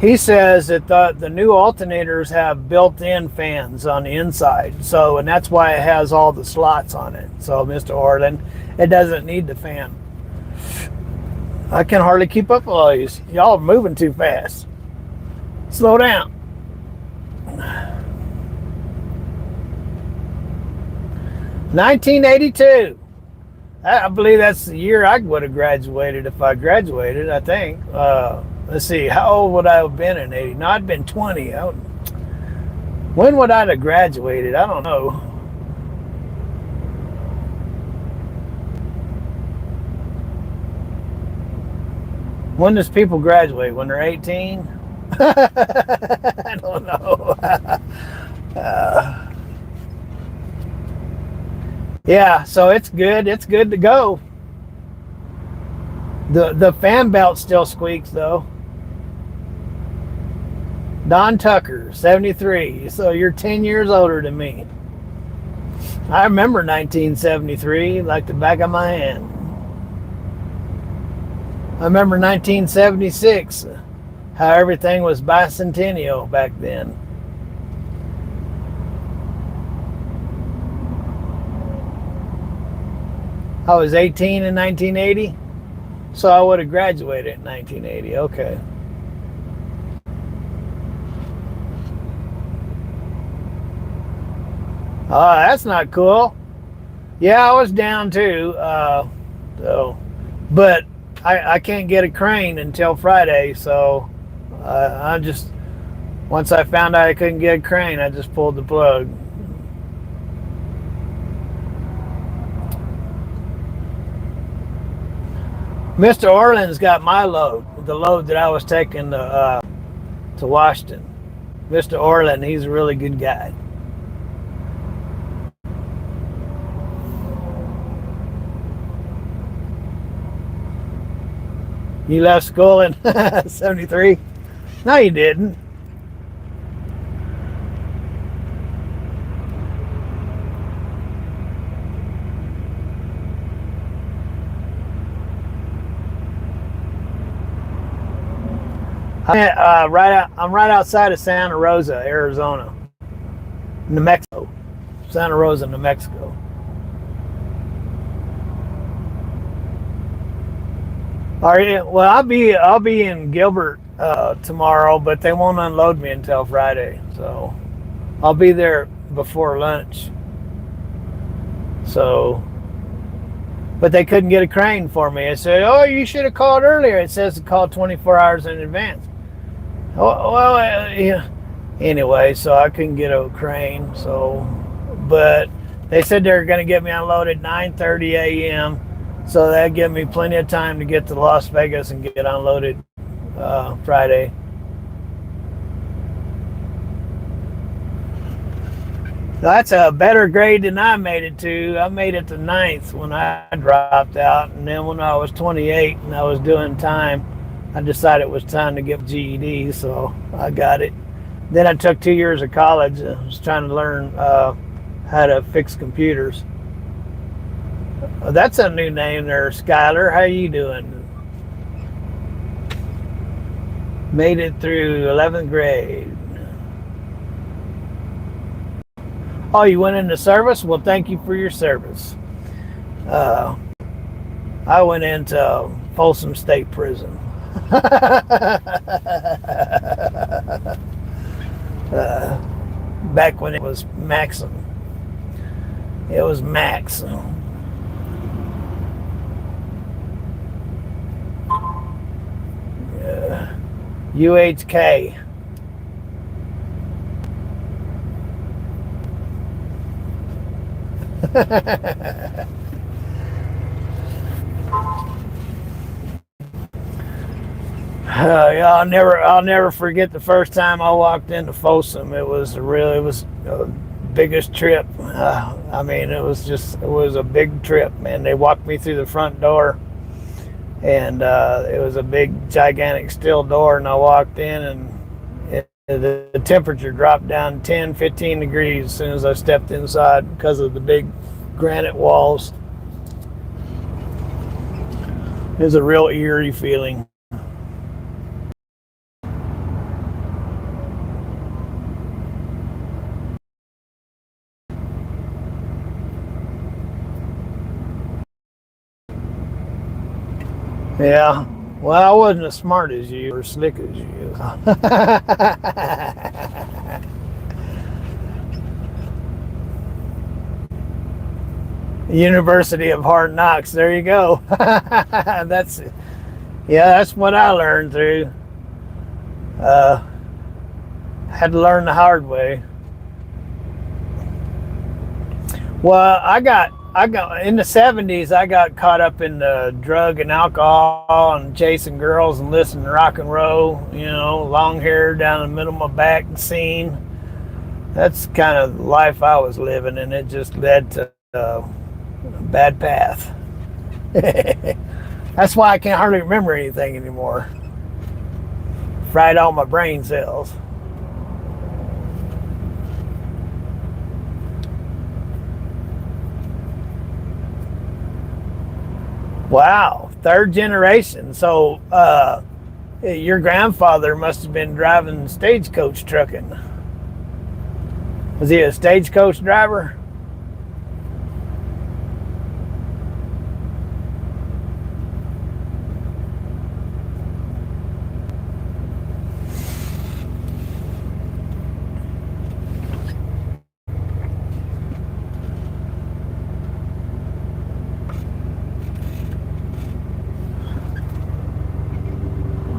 he says that the new alternators have built-in fans on the inside. So, and that's why it has all the slots on it. So, Mr. Orland, it doesn't need the fan. I can hardly keep up with all these. Y'all are moving too fast. Slow down. 1982. I believe that's the year I would have graduated if I graduated, I think. Let's see, how old would I have been in 80? No, I'd been 20. When would I have graduated? I don't know. When does people graduate? When they're 18? I don't know. Yeah, so it's good. It's good to go. The fan belt still squeaks though. Don Tucker, 73. So you're 10 years older than me. I remember 1973 like the back of my hand. I remember 1976, how everything was bicentennial back then. I was 18 in 1980, so I would have graduated in 1980. Okay. That's not cool. Yeah, I was down too. But I can't get a crane until Friday, so I just once I found out I couldn't get a crane, I just pulled the plug. Mr. Orland's got my load, the load that I was taking to Washington. Mr. Orland, he's a really good guy. You left school in 73? No, you didn't. I'm right outside of Santa Rosa, Arizona, New Mexico. Santa Rosa, New Mexico. All right. Well, I'll be in Gilbert tomorrow, but they won't unload me until Friday, so I'll be there before lunch. So, but they couldn't get a crane for me. I said, "Oh, you should have called earlier." It says to call 24 hours in advance. Well, yeah. Anyway, so I couldn't get a crane. So, but they said they were going to get me unloaded 9:30 a.m. So that'd give me plenty of time to get to Las Vegas and get unloaded Friday. That's a better grade than I made it to. I made it to ninth when I dropped out, and then when I was 28 and I was doing time, I decided it was time to get GED, so I got it. Then I took 2 years of college. I was trying to learn how to fix computers. That's a new name there, Skylar. How you doing? Made it through 11th grade. Oh, you went into service? Well, thank you for your service. Uh, I went into Folsom State Prison. Back when it was Maxim. It was Max. UHK. Yeah, I'll never forget the first time I walked into Folsom. It was the biggest trip. I mean, it was a big trip, man. They walked me through the front door, and it was a big, gigantic steel door, and I walked in, and the temperature dropped down 10, 15 degrees as soon as I stepped inside because of the big granite walls. It was a real eerie feeling. Yeah. Well, I wasn't as smart as you or slick as you. University of Hard Knocks. There you go. That's what I learned through. Uh, Had to learn the hard way. Well, I got in the '70s. I got caught up in the drug and alcohol and chasing girls and listening to rock and roll. You know, long hair down the middle of my back scene. That's kind of the life I was living, and it just led to a bad path. That's why I can't hardly remember anything anymore. Fried all my brain cells. Wow, third generation. So your grandfather must have been driving stagecoach trucking. Was he a stagecoach driver?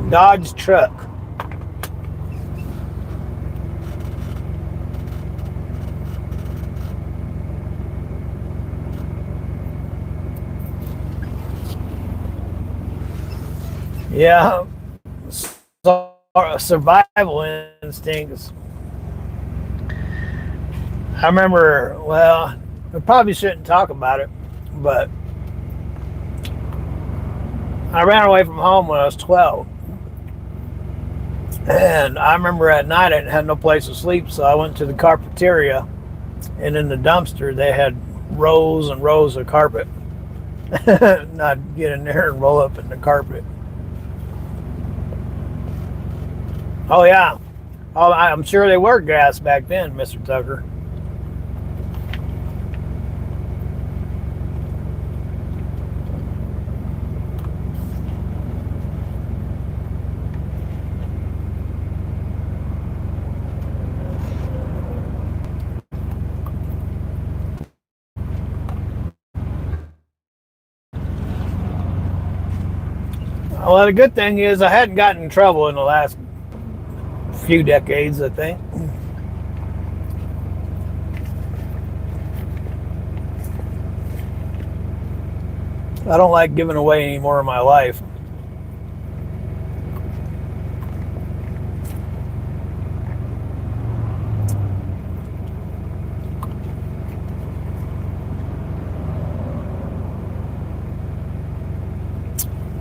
Dodge truck. Yeah, survival instincts. I remember, well, I probably shouldn't talk about it, but I ran away from home when I was 12. And I remember at night I had no place to sleep, so I went to the carpeteria, and in the dumpster they had rows and rows of carpet. And I'd get in there and roll up in the carpet. Oh yeah. Oh, I'm sure they were grass back then, Mr. Tucker. Well, the good thing is I hadn't gotten in trouble in the last few decades, I think. I don't like giving away any more of my life.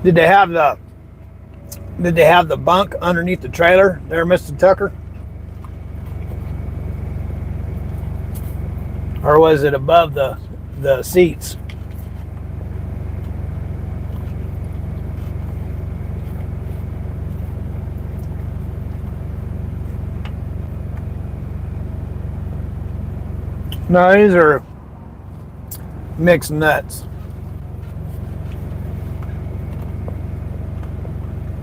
Did they have the bunk underneath the trailer there, Mr. Tucker? Or was it above the seats? No, these are mixed nuts.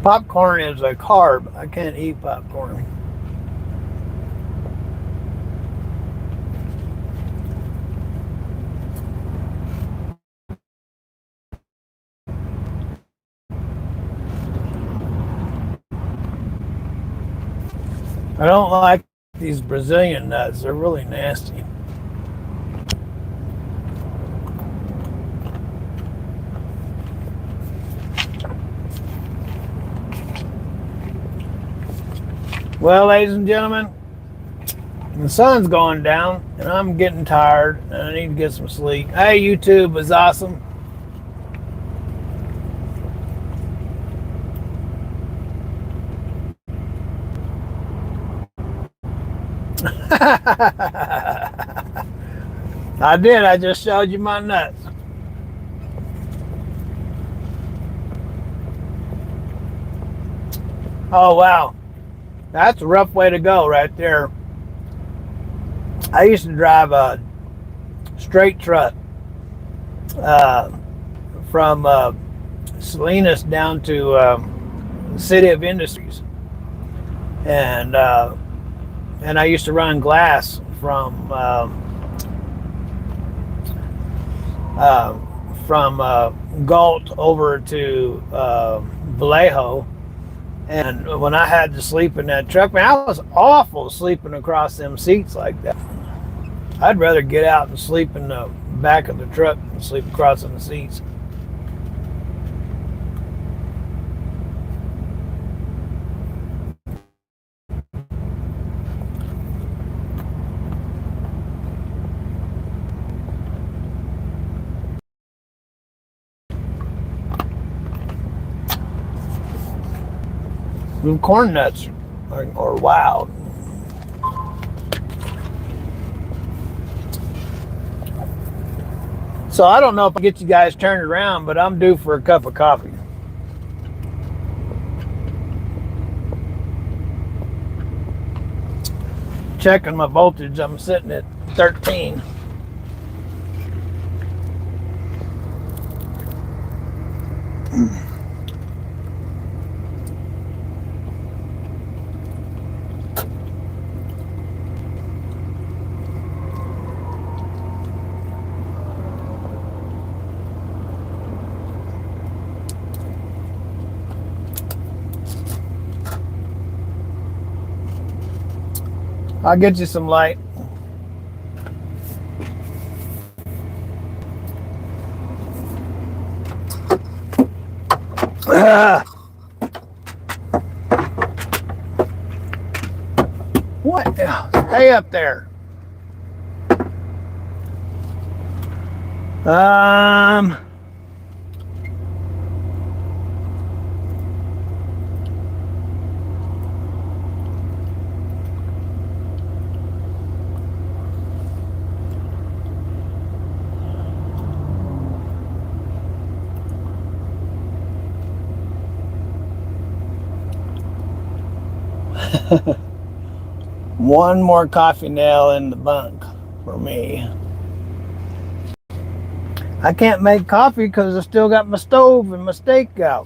Popcorn is a carb. I can't eat popcorn. I don't like these Brazilian nuts. They're really nasty. Well, ladies and gentlemen, the sun's going down and I'm getting tired and I need to get some sleep. Hey, YouTube was awesome. I did. I just showed you my nuts. Oh, wow. That's a rough way to go right there. I used to drive a straight truck from Salinas down to City of Industries. And I used to run glass from Galt over to Vallejo. And when I had to sleep in that truck, man, I was awful sleeping across them seats like that. I'd rather get out and sleep in the back of the truck than sleep across in the seats. The corn nuts are wild. So I don't know if I get you guys turned around, but I'm due for a cup of coffee. Checking my voltage, I'm sitting at 13. I'll get you some light. What? Stay up there. One more coffee nail in the bunk for me. I can't make coffee because I still got my stove and my steak out.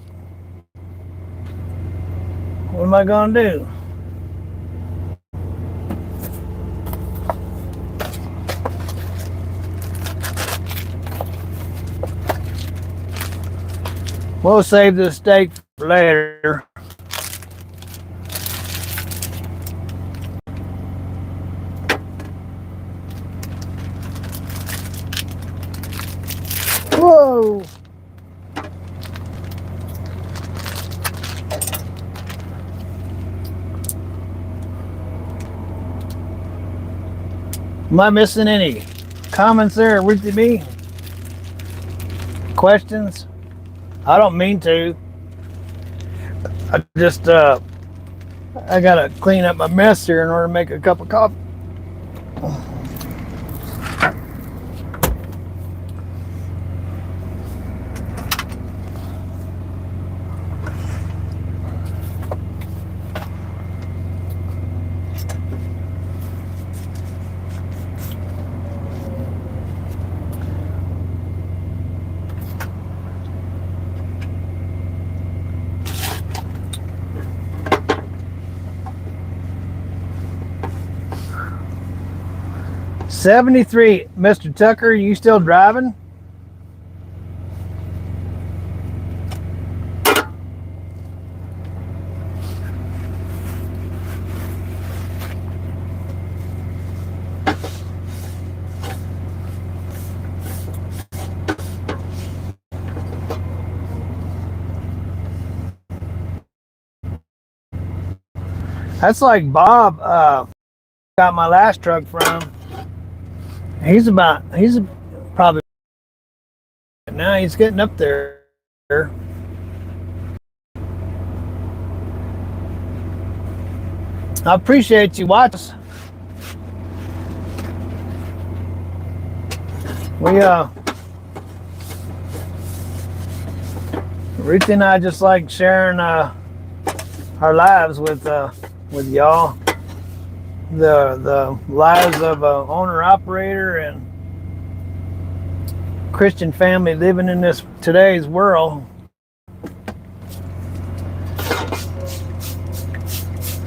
What am I going to do? We'll save the steak for later. Whoa! Am I missing any comments there, Ruthie B? Questions? I don't mean to. I just I gotta clean up my mess here in order to make a cup of coffee. 73. Mr. Tucker, you still driving? That's like Bob got my last truck from. He's probably now he's getting up there. I appreciate you watching. We Ruthie and I just like sharing our lives with y'all. The lives of an owner operator and Christian family living in today's world.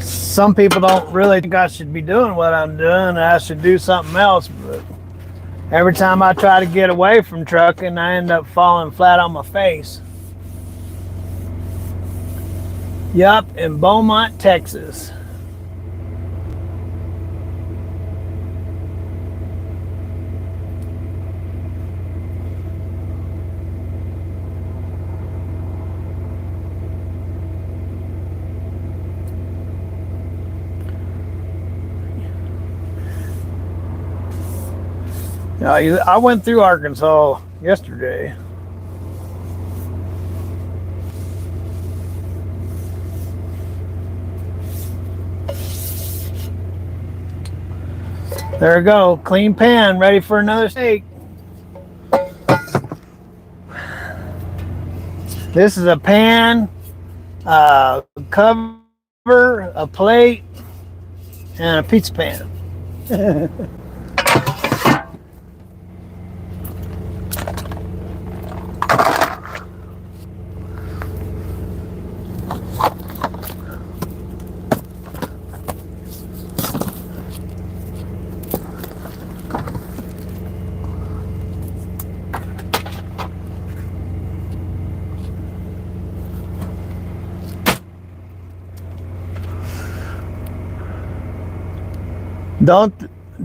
Some people don't really think I should be doing what I'm doing. I should do something else, but every time I try to get away from trucking, I end up falling flat on my face. Yup, in Beaumont, Texas. I went through Arkansas yesterday. There we go, clean pan, ready for another steak. This is a pan, cover, a plate, and a pizza pan.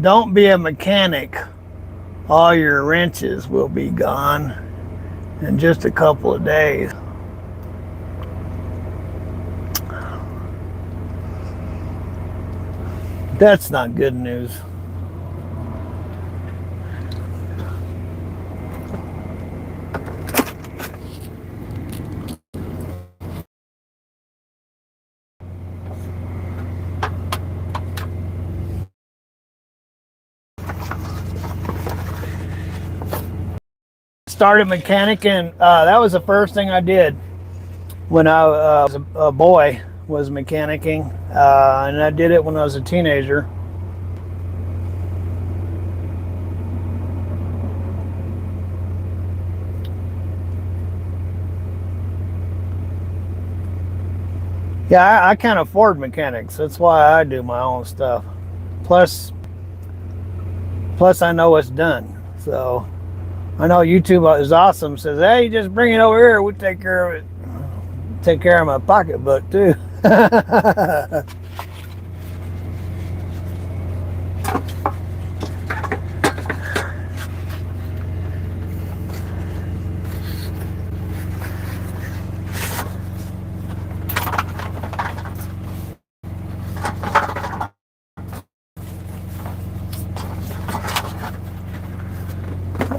Don't be a mechanic. All your wrenches will be gone in just a couple of days. That's not good news. Started mechanicking. That was the first thing I did when I was a boy, was mechanicking, and I did it when I was a teenager. Yeah, I can't afford mechanics. That's why I do my own stuff. Plus I know it's done. So I know YouTube is awesome. Says, hey, just bring it over here. We'll take care of it. Take care of my pocketbook too.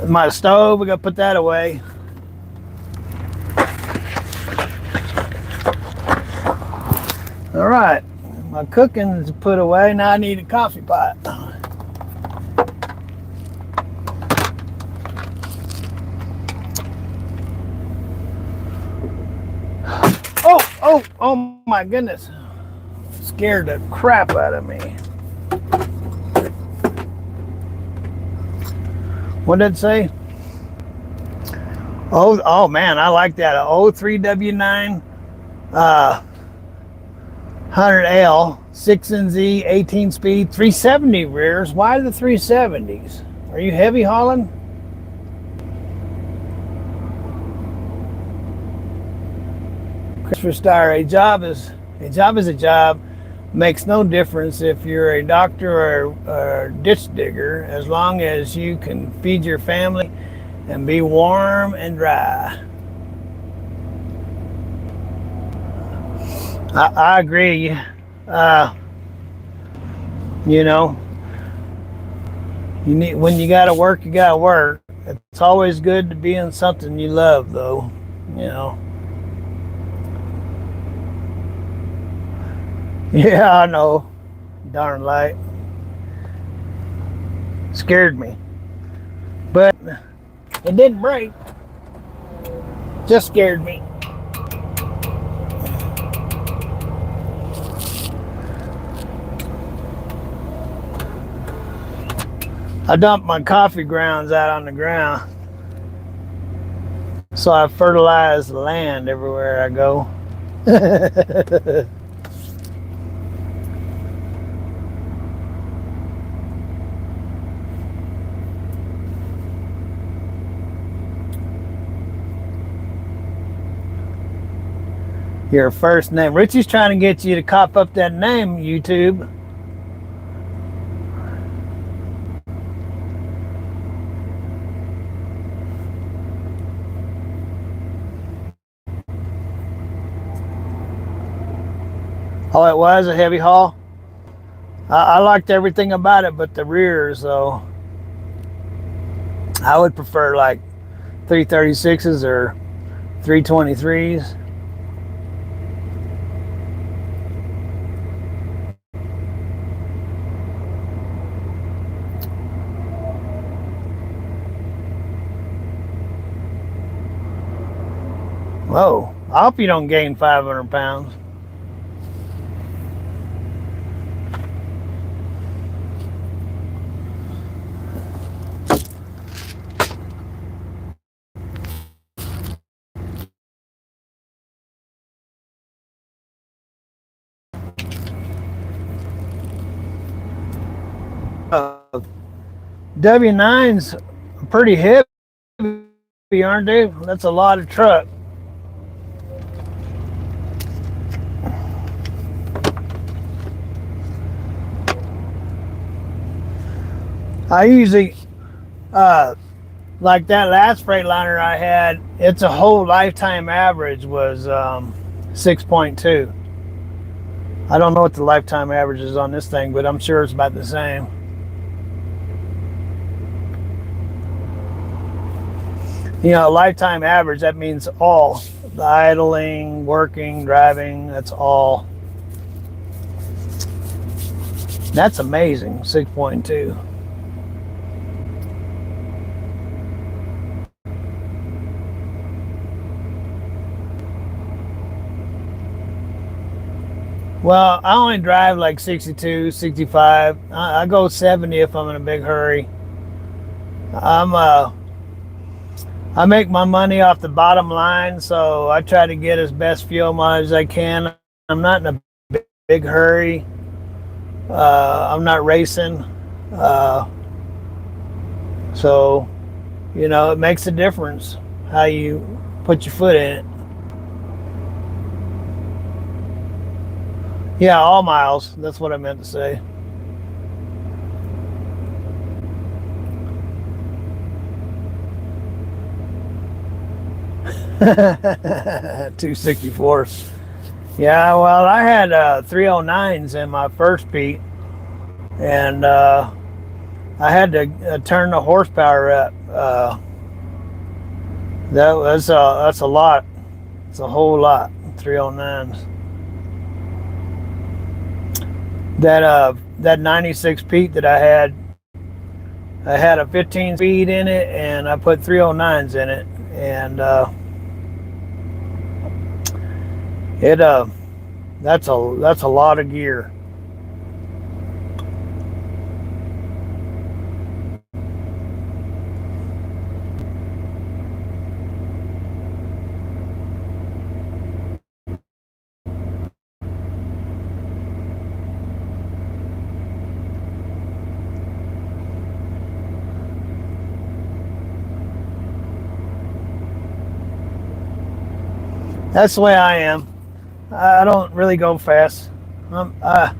My stove, we gotta put that away. All right, my cooking is put away. Now I need a coffee pot. Oh my goodness. Scared the crap out of me. What did it say? Oh man, I like that. 03W9 100L, 6NZ, 18 speed, 370 rears. Why the 370s? Are you heavy hauling? Christopher Steyer, a job is a job. Makes no difference if you're a doctor or ditch digger, as long as you can feed your family and be warm and dry. I agree. Uh, you know, when you gotta work, you gotta work. It's always good to be in something you love, though. You know. Yeah, I know. Darn light. Scared me. But it didn't break. Just scared me. I dumped my coffee grounds out on the ground. So I fertilize the land everywhere I go. Your first name. Richie's trying to get you to cop up that name, YouTube. Oh, it was a heavy haul. I liked everything about it, but the rears, though. I would prefer like 336s or 323s. Whoa, I hope you don't gain 500 pounds. W9's pretty heavy, aren't they? That's a lot of truck. I usually, like that last Freightliner I had, its a whole lifetime average was 6.2. I don't know what the lifetime average is on this thing, but I'm sure it's about the same. You know, lifetime average, that means all. The idling, working, driving, that's all. That's amazing, 6.2. Well, I only drive like 62, 65. I go 70 if I'm in a big hurry. I make my money off the bottom line, so I try to get as best fuel mileage as I can. I'm not in a big hurry. I'm not racing. So, you know, it makes a difference how you put your foot in it. Yeah, all miles. That's what I meant to say. $264. Yeah, well, I had 309s in my first beat, and I had to turn the horsepower up. That's a lot. It's a whole lot. 309s. That 96 Pete that I had a 15 speed in it, and I put 309s in it, and that's a lot of gear. That's the way I am. I don't really go fast. Um, uh,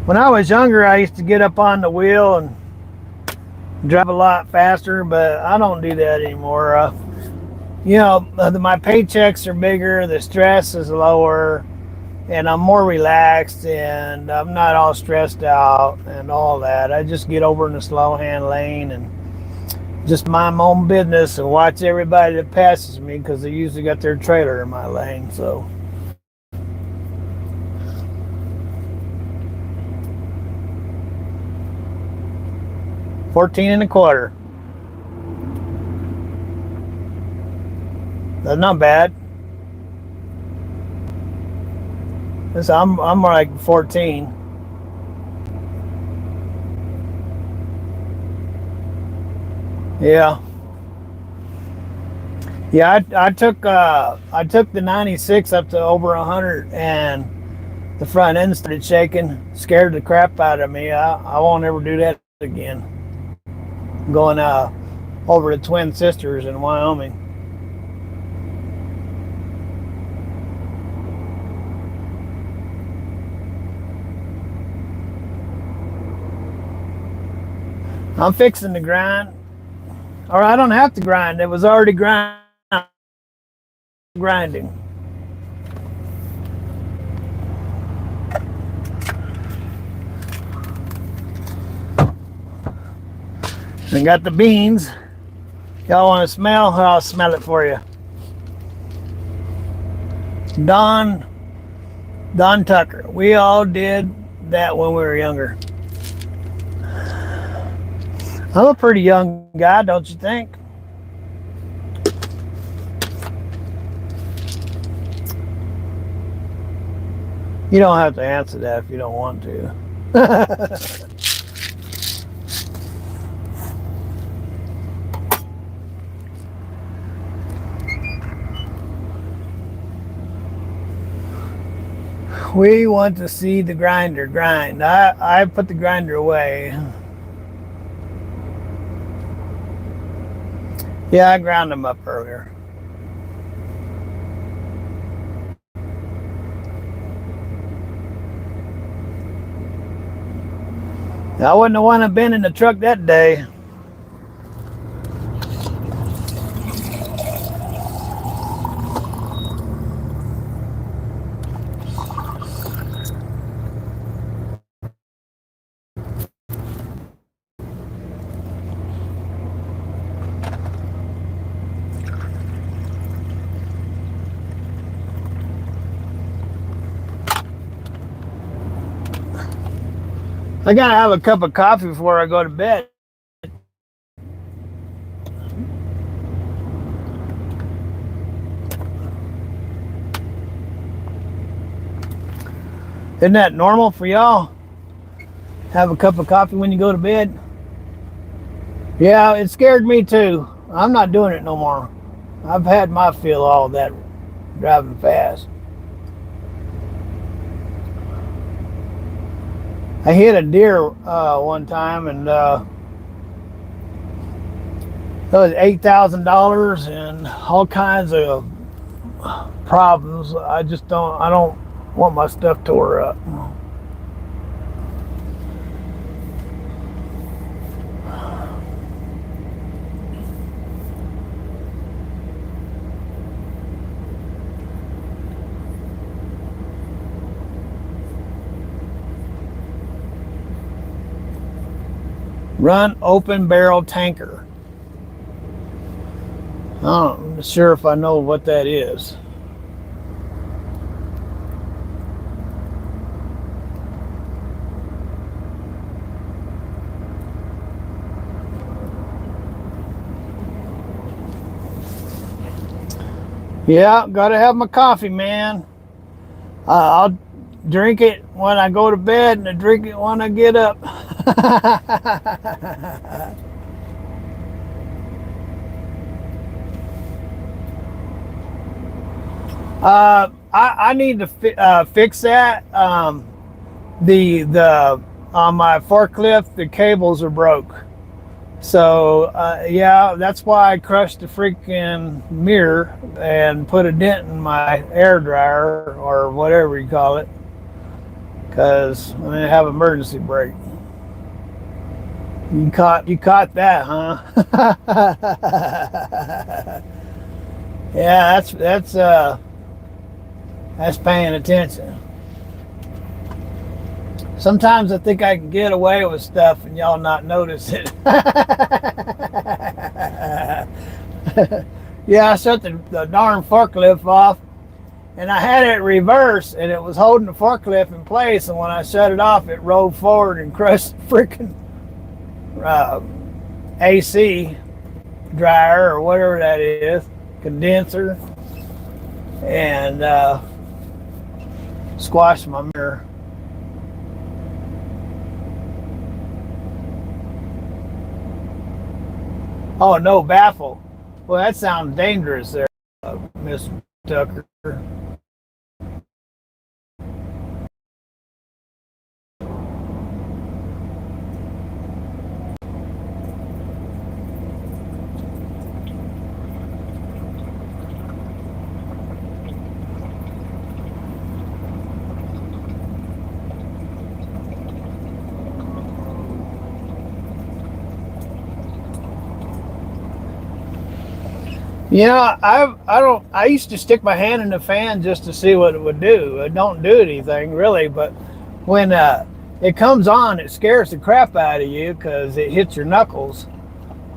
when I was younger, I used to get up on the wheel and drive a lot faster, but I don't do that anymore. My paychecks are bigger, the stress is lower, and I'm more relaxed, and I'm not all stressed out and all that. I just get over in the slow hand lane and just mind my own business and watch everybody that passes me because they usually got their trailer in my lane. So 14 and a quarter. That's not bad. I'm like 14. Yeah. Yeah, I took the 96 up to over 100, and the front end started shaking, scared the crap out of me. I won't ever do that again. Going over to Twin Sisters in Wyoming. I'm fixing to grind, or I don't have to grind. It was already grinding. And got the beans. Y'all want to smell? I'll smell it for you. Don Don Tucker. We all did that when we were younger. I'm a pretty young guy, don't you think? You don't have to answer that if you don't want to. We want to see the grinder grind. I put the grinder away. Yeah, I ground them up earlier. I wouldn't have wanted to been in the truck that day. I gotta have a cup of coffee before I go to bed. Isn't that normal for y'all? Have a cup of coffee when you go to bed? Yeah, it scared me too. I'm not doing it no more. I've had my fill of all that driving fast. I hit a deer one time, and it was $8,000 and all kinds of problems. I don't want my stuff tore up. Run open barrel tanker. I'm not sure if I know what that is. Yeah, gotta have my coffee, man. I'll drink it when I go to bed and I drink it when I get up. I need to fix that. The on my forklift, the cables are broke. So yeah, that's why I crushed the freaking mirror and put a dent in my air dryer or whatever you call it, because I didn't have emergency brake. You caught that, huh? Yeah, that's paying attention. Sometimes I think I can get away with stuff and y'all not notice it. Yeah, I shut the darn forklift off and I had it reversed and it was holding the forklift in place. And when I shut it off, it rolled forward and crushed the freaking uh, AC dryer or whatever that is, condenser, and squashed my mirror. Oh no, baffle. Well, that sounds dangerous there, Miss Tucker. I used to stick my hand in the fan just to see what it would do. It don't do anything really, but when it comes on, it scares the crap out of you because it hits your knuckles.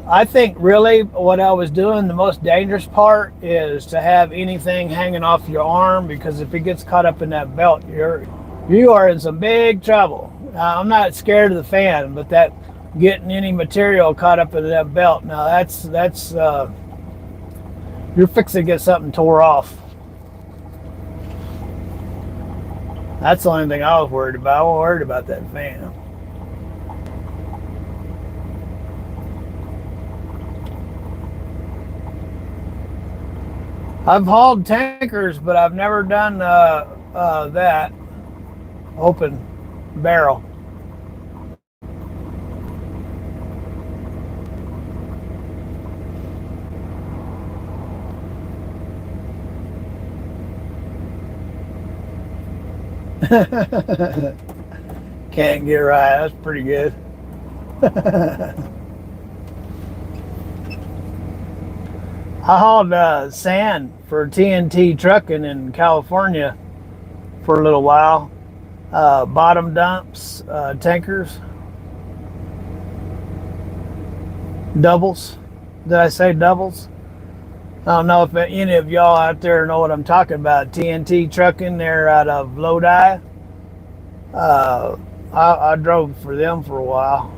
I think really what I was doing, the most dangerous part is to have anything hanging off your arm, because if it gets caught up in that belt, you are in some big trouble. I'm not scared of the fan, but that getting any material caught up in that belt, now that's you're fixing to get something tore off. That's the only thing I was worried about. I wasn't worried about that fan. I've hauled tankers, but I've never done that open barrel. Can't get right. That's pretty good. I hauled sand for TNT trucking in California for a little while. Bottom dumps, tankers, doubles. Did I say doubles? I don't know if any of y'all out there know what I'm talking about. TNT trucking, they're out of Lodi. Uh, I drove for them for a while.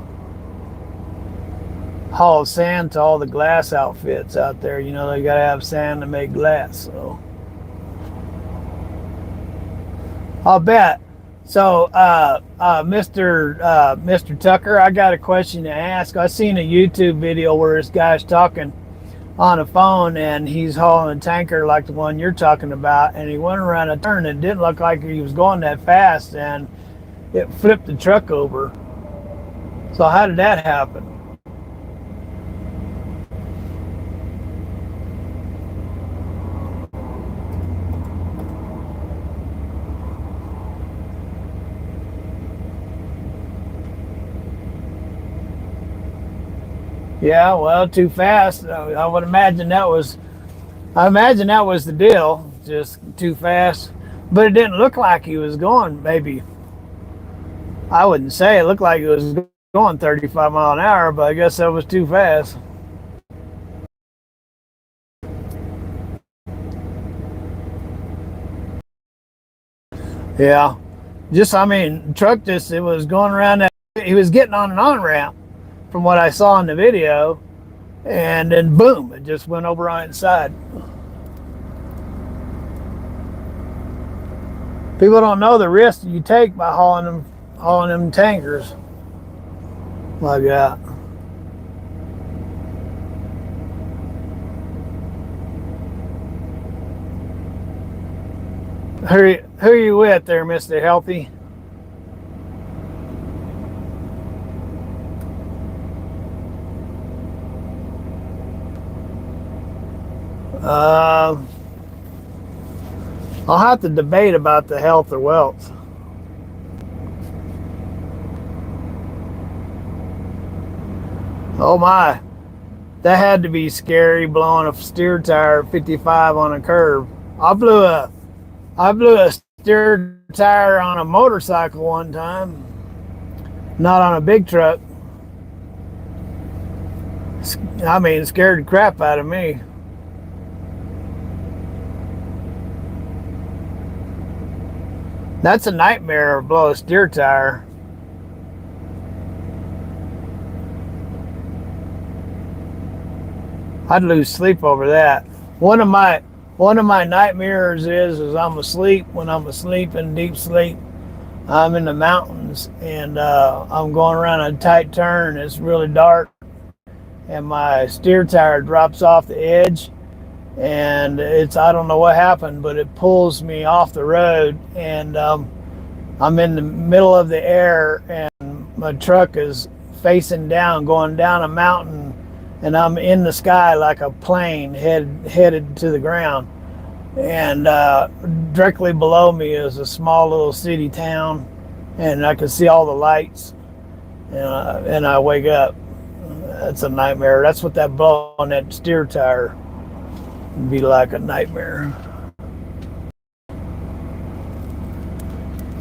Hauled sand to all the glass outfits out there. You know, they got to have sand to make glass. So I'll bet. So, Mr. Tucker, I got a question to ask. I seen a YouTube video where this guy's talking on a phone and he's hauling a tanker like the one you're talking about, and he went around a turn and it didn't look like he was going that fast, and it flipped the truck over. So how did that happen? Yeah, well, too fast. I imagine that was the deal, just too fast. But it didn't look like he was going, maybe, I wouldn't say it looked like it was going 35 mile an hour, but I guess that was too fast. Yeah, I mean, truck just, it was going around that, he was getting on an on ramp from what I saw in the video, and then boom, it just went over on its side. People don't know the risk you take by hauling them tankers like that. Who are you with there, Mr. Healthy? Uh, I'll have to debate about the health or wealth. Oh my, that had to be scary blowing a steer tire at 55 on a curve. I blew a I blew a steer tire on a motorcycle one time, not on a big truck. I mean, it scared the crap out of me. That's a nightmare to blow a steer tire. I'd lose sleep over that. One of my one of my nightmares is I'm asleep. When I'm asleep in deep sleep, I'm in the mountains and I'm going around a tight turn. It's really dark, and my steer tire drops off the edge, and I don't know what happened, but it pulls me off the road, and I'm in the middle of the air, and my truck is facing down, going down a mountain, and I'm in the sky like a plane headed to the ground. And directly below me is a small little city town, and I can see all the lights, and I wake up. That's a nightmare. That's what that blow on that steer tire would be like, a nightmare.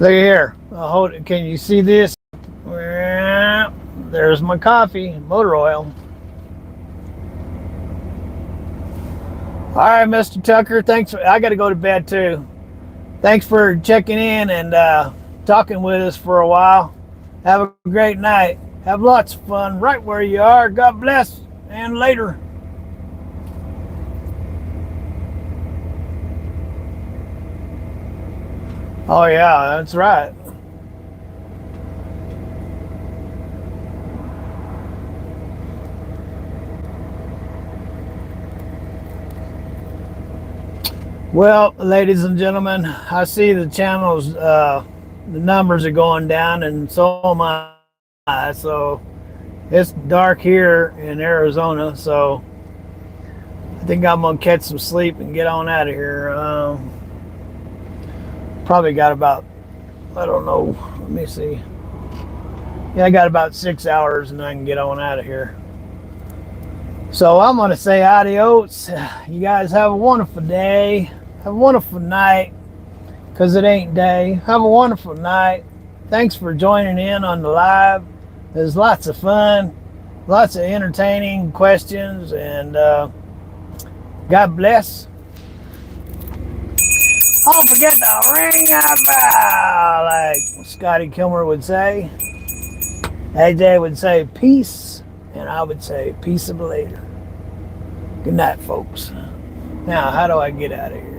Look here. Can you see this? There's my coffee, motor oil. All right, Mr. Tucker. Thanks. I got to go to bed too. Thanks for checking in and talking with us for a while. Have a great night. Have lots of fun right where you are. God bless, and later. Oh yeah, that's right. Well, ladies and gentlemen, I see the channels, the numbers are going down, and so am I. So it's dark here in Arizona, so I think I'm gonna catch some sleep and get on out of here. Probably got about, I don't know, let me see. Yeah, I got about 6 hours and I can get on out of here. So I'm gonna say adios. You guys have a wonderful day. Have a wonderful night, because it ain't day. Have a wonderful night. Thanks for joining in on the live. There's lots of fun, lots of entertaining questions, and God bless. Don't forget to ring that bell, like Scotty Kilmer would say. AJ would say peace, and I would say peaceable later. Good night, folks. Now, how do I get out of here?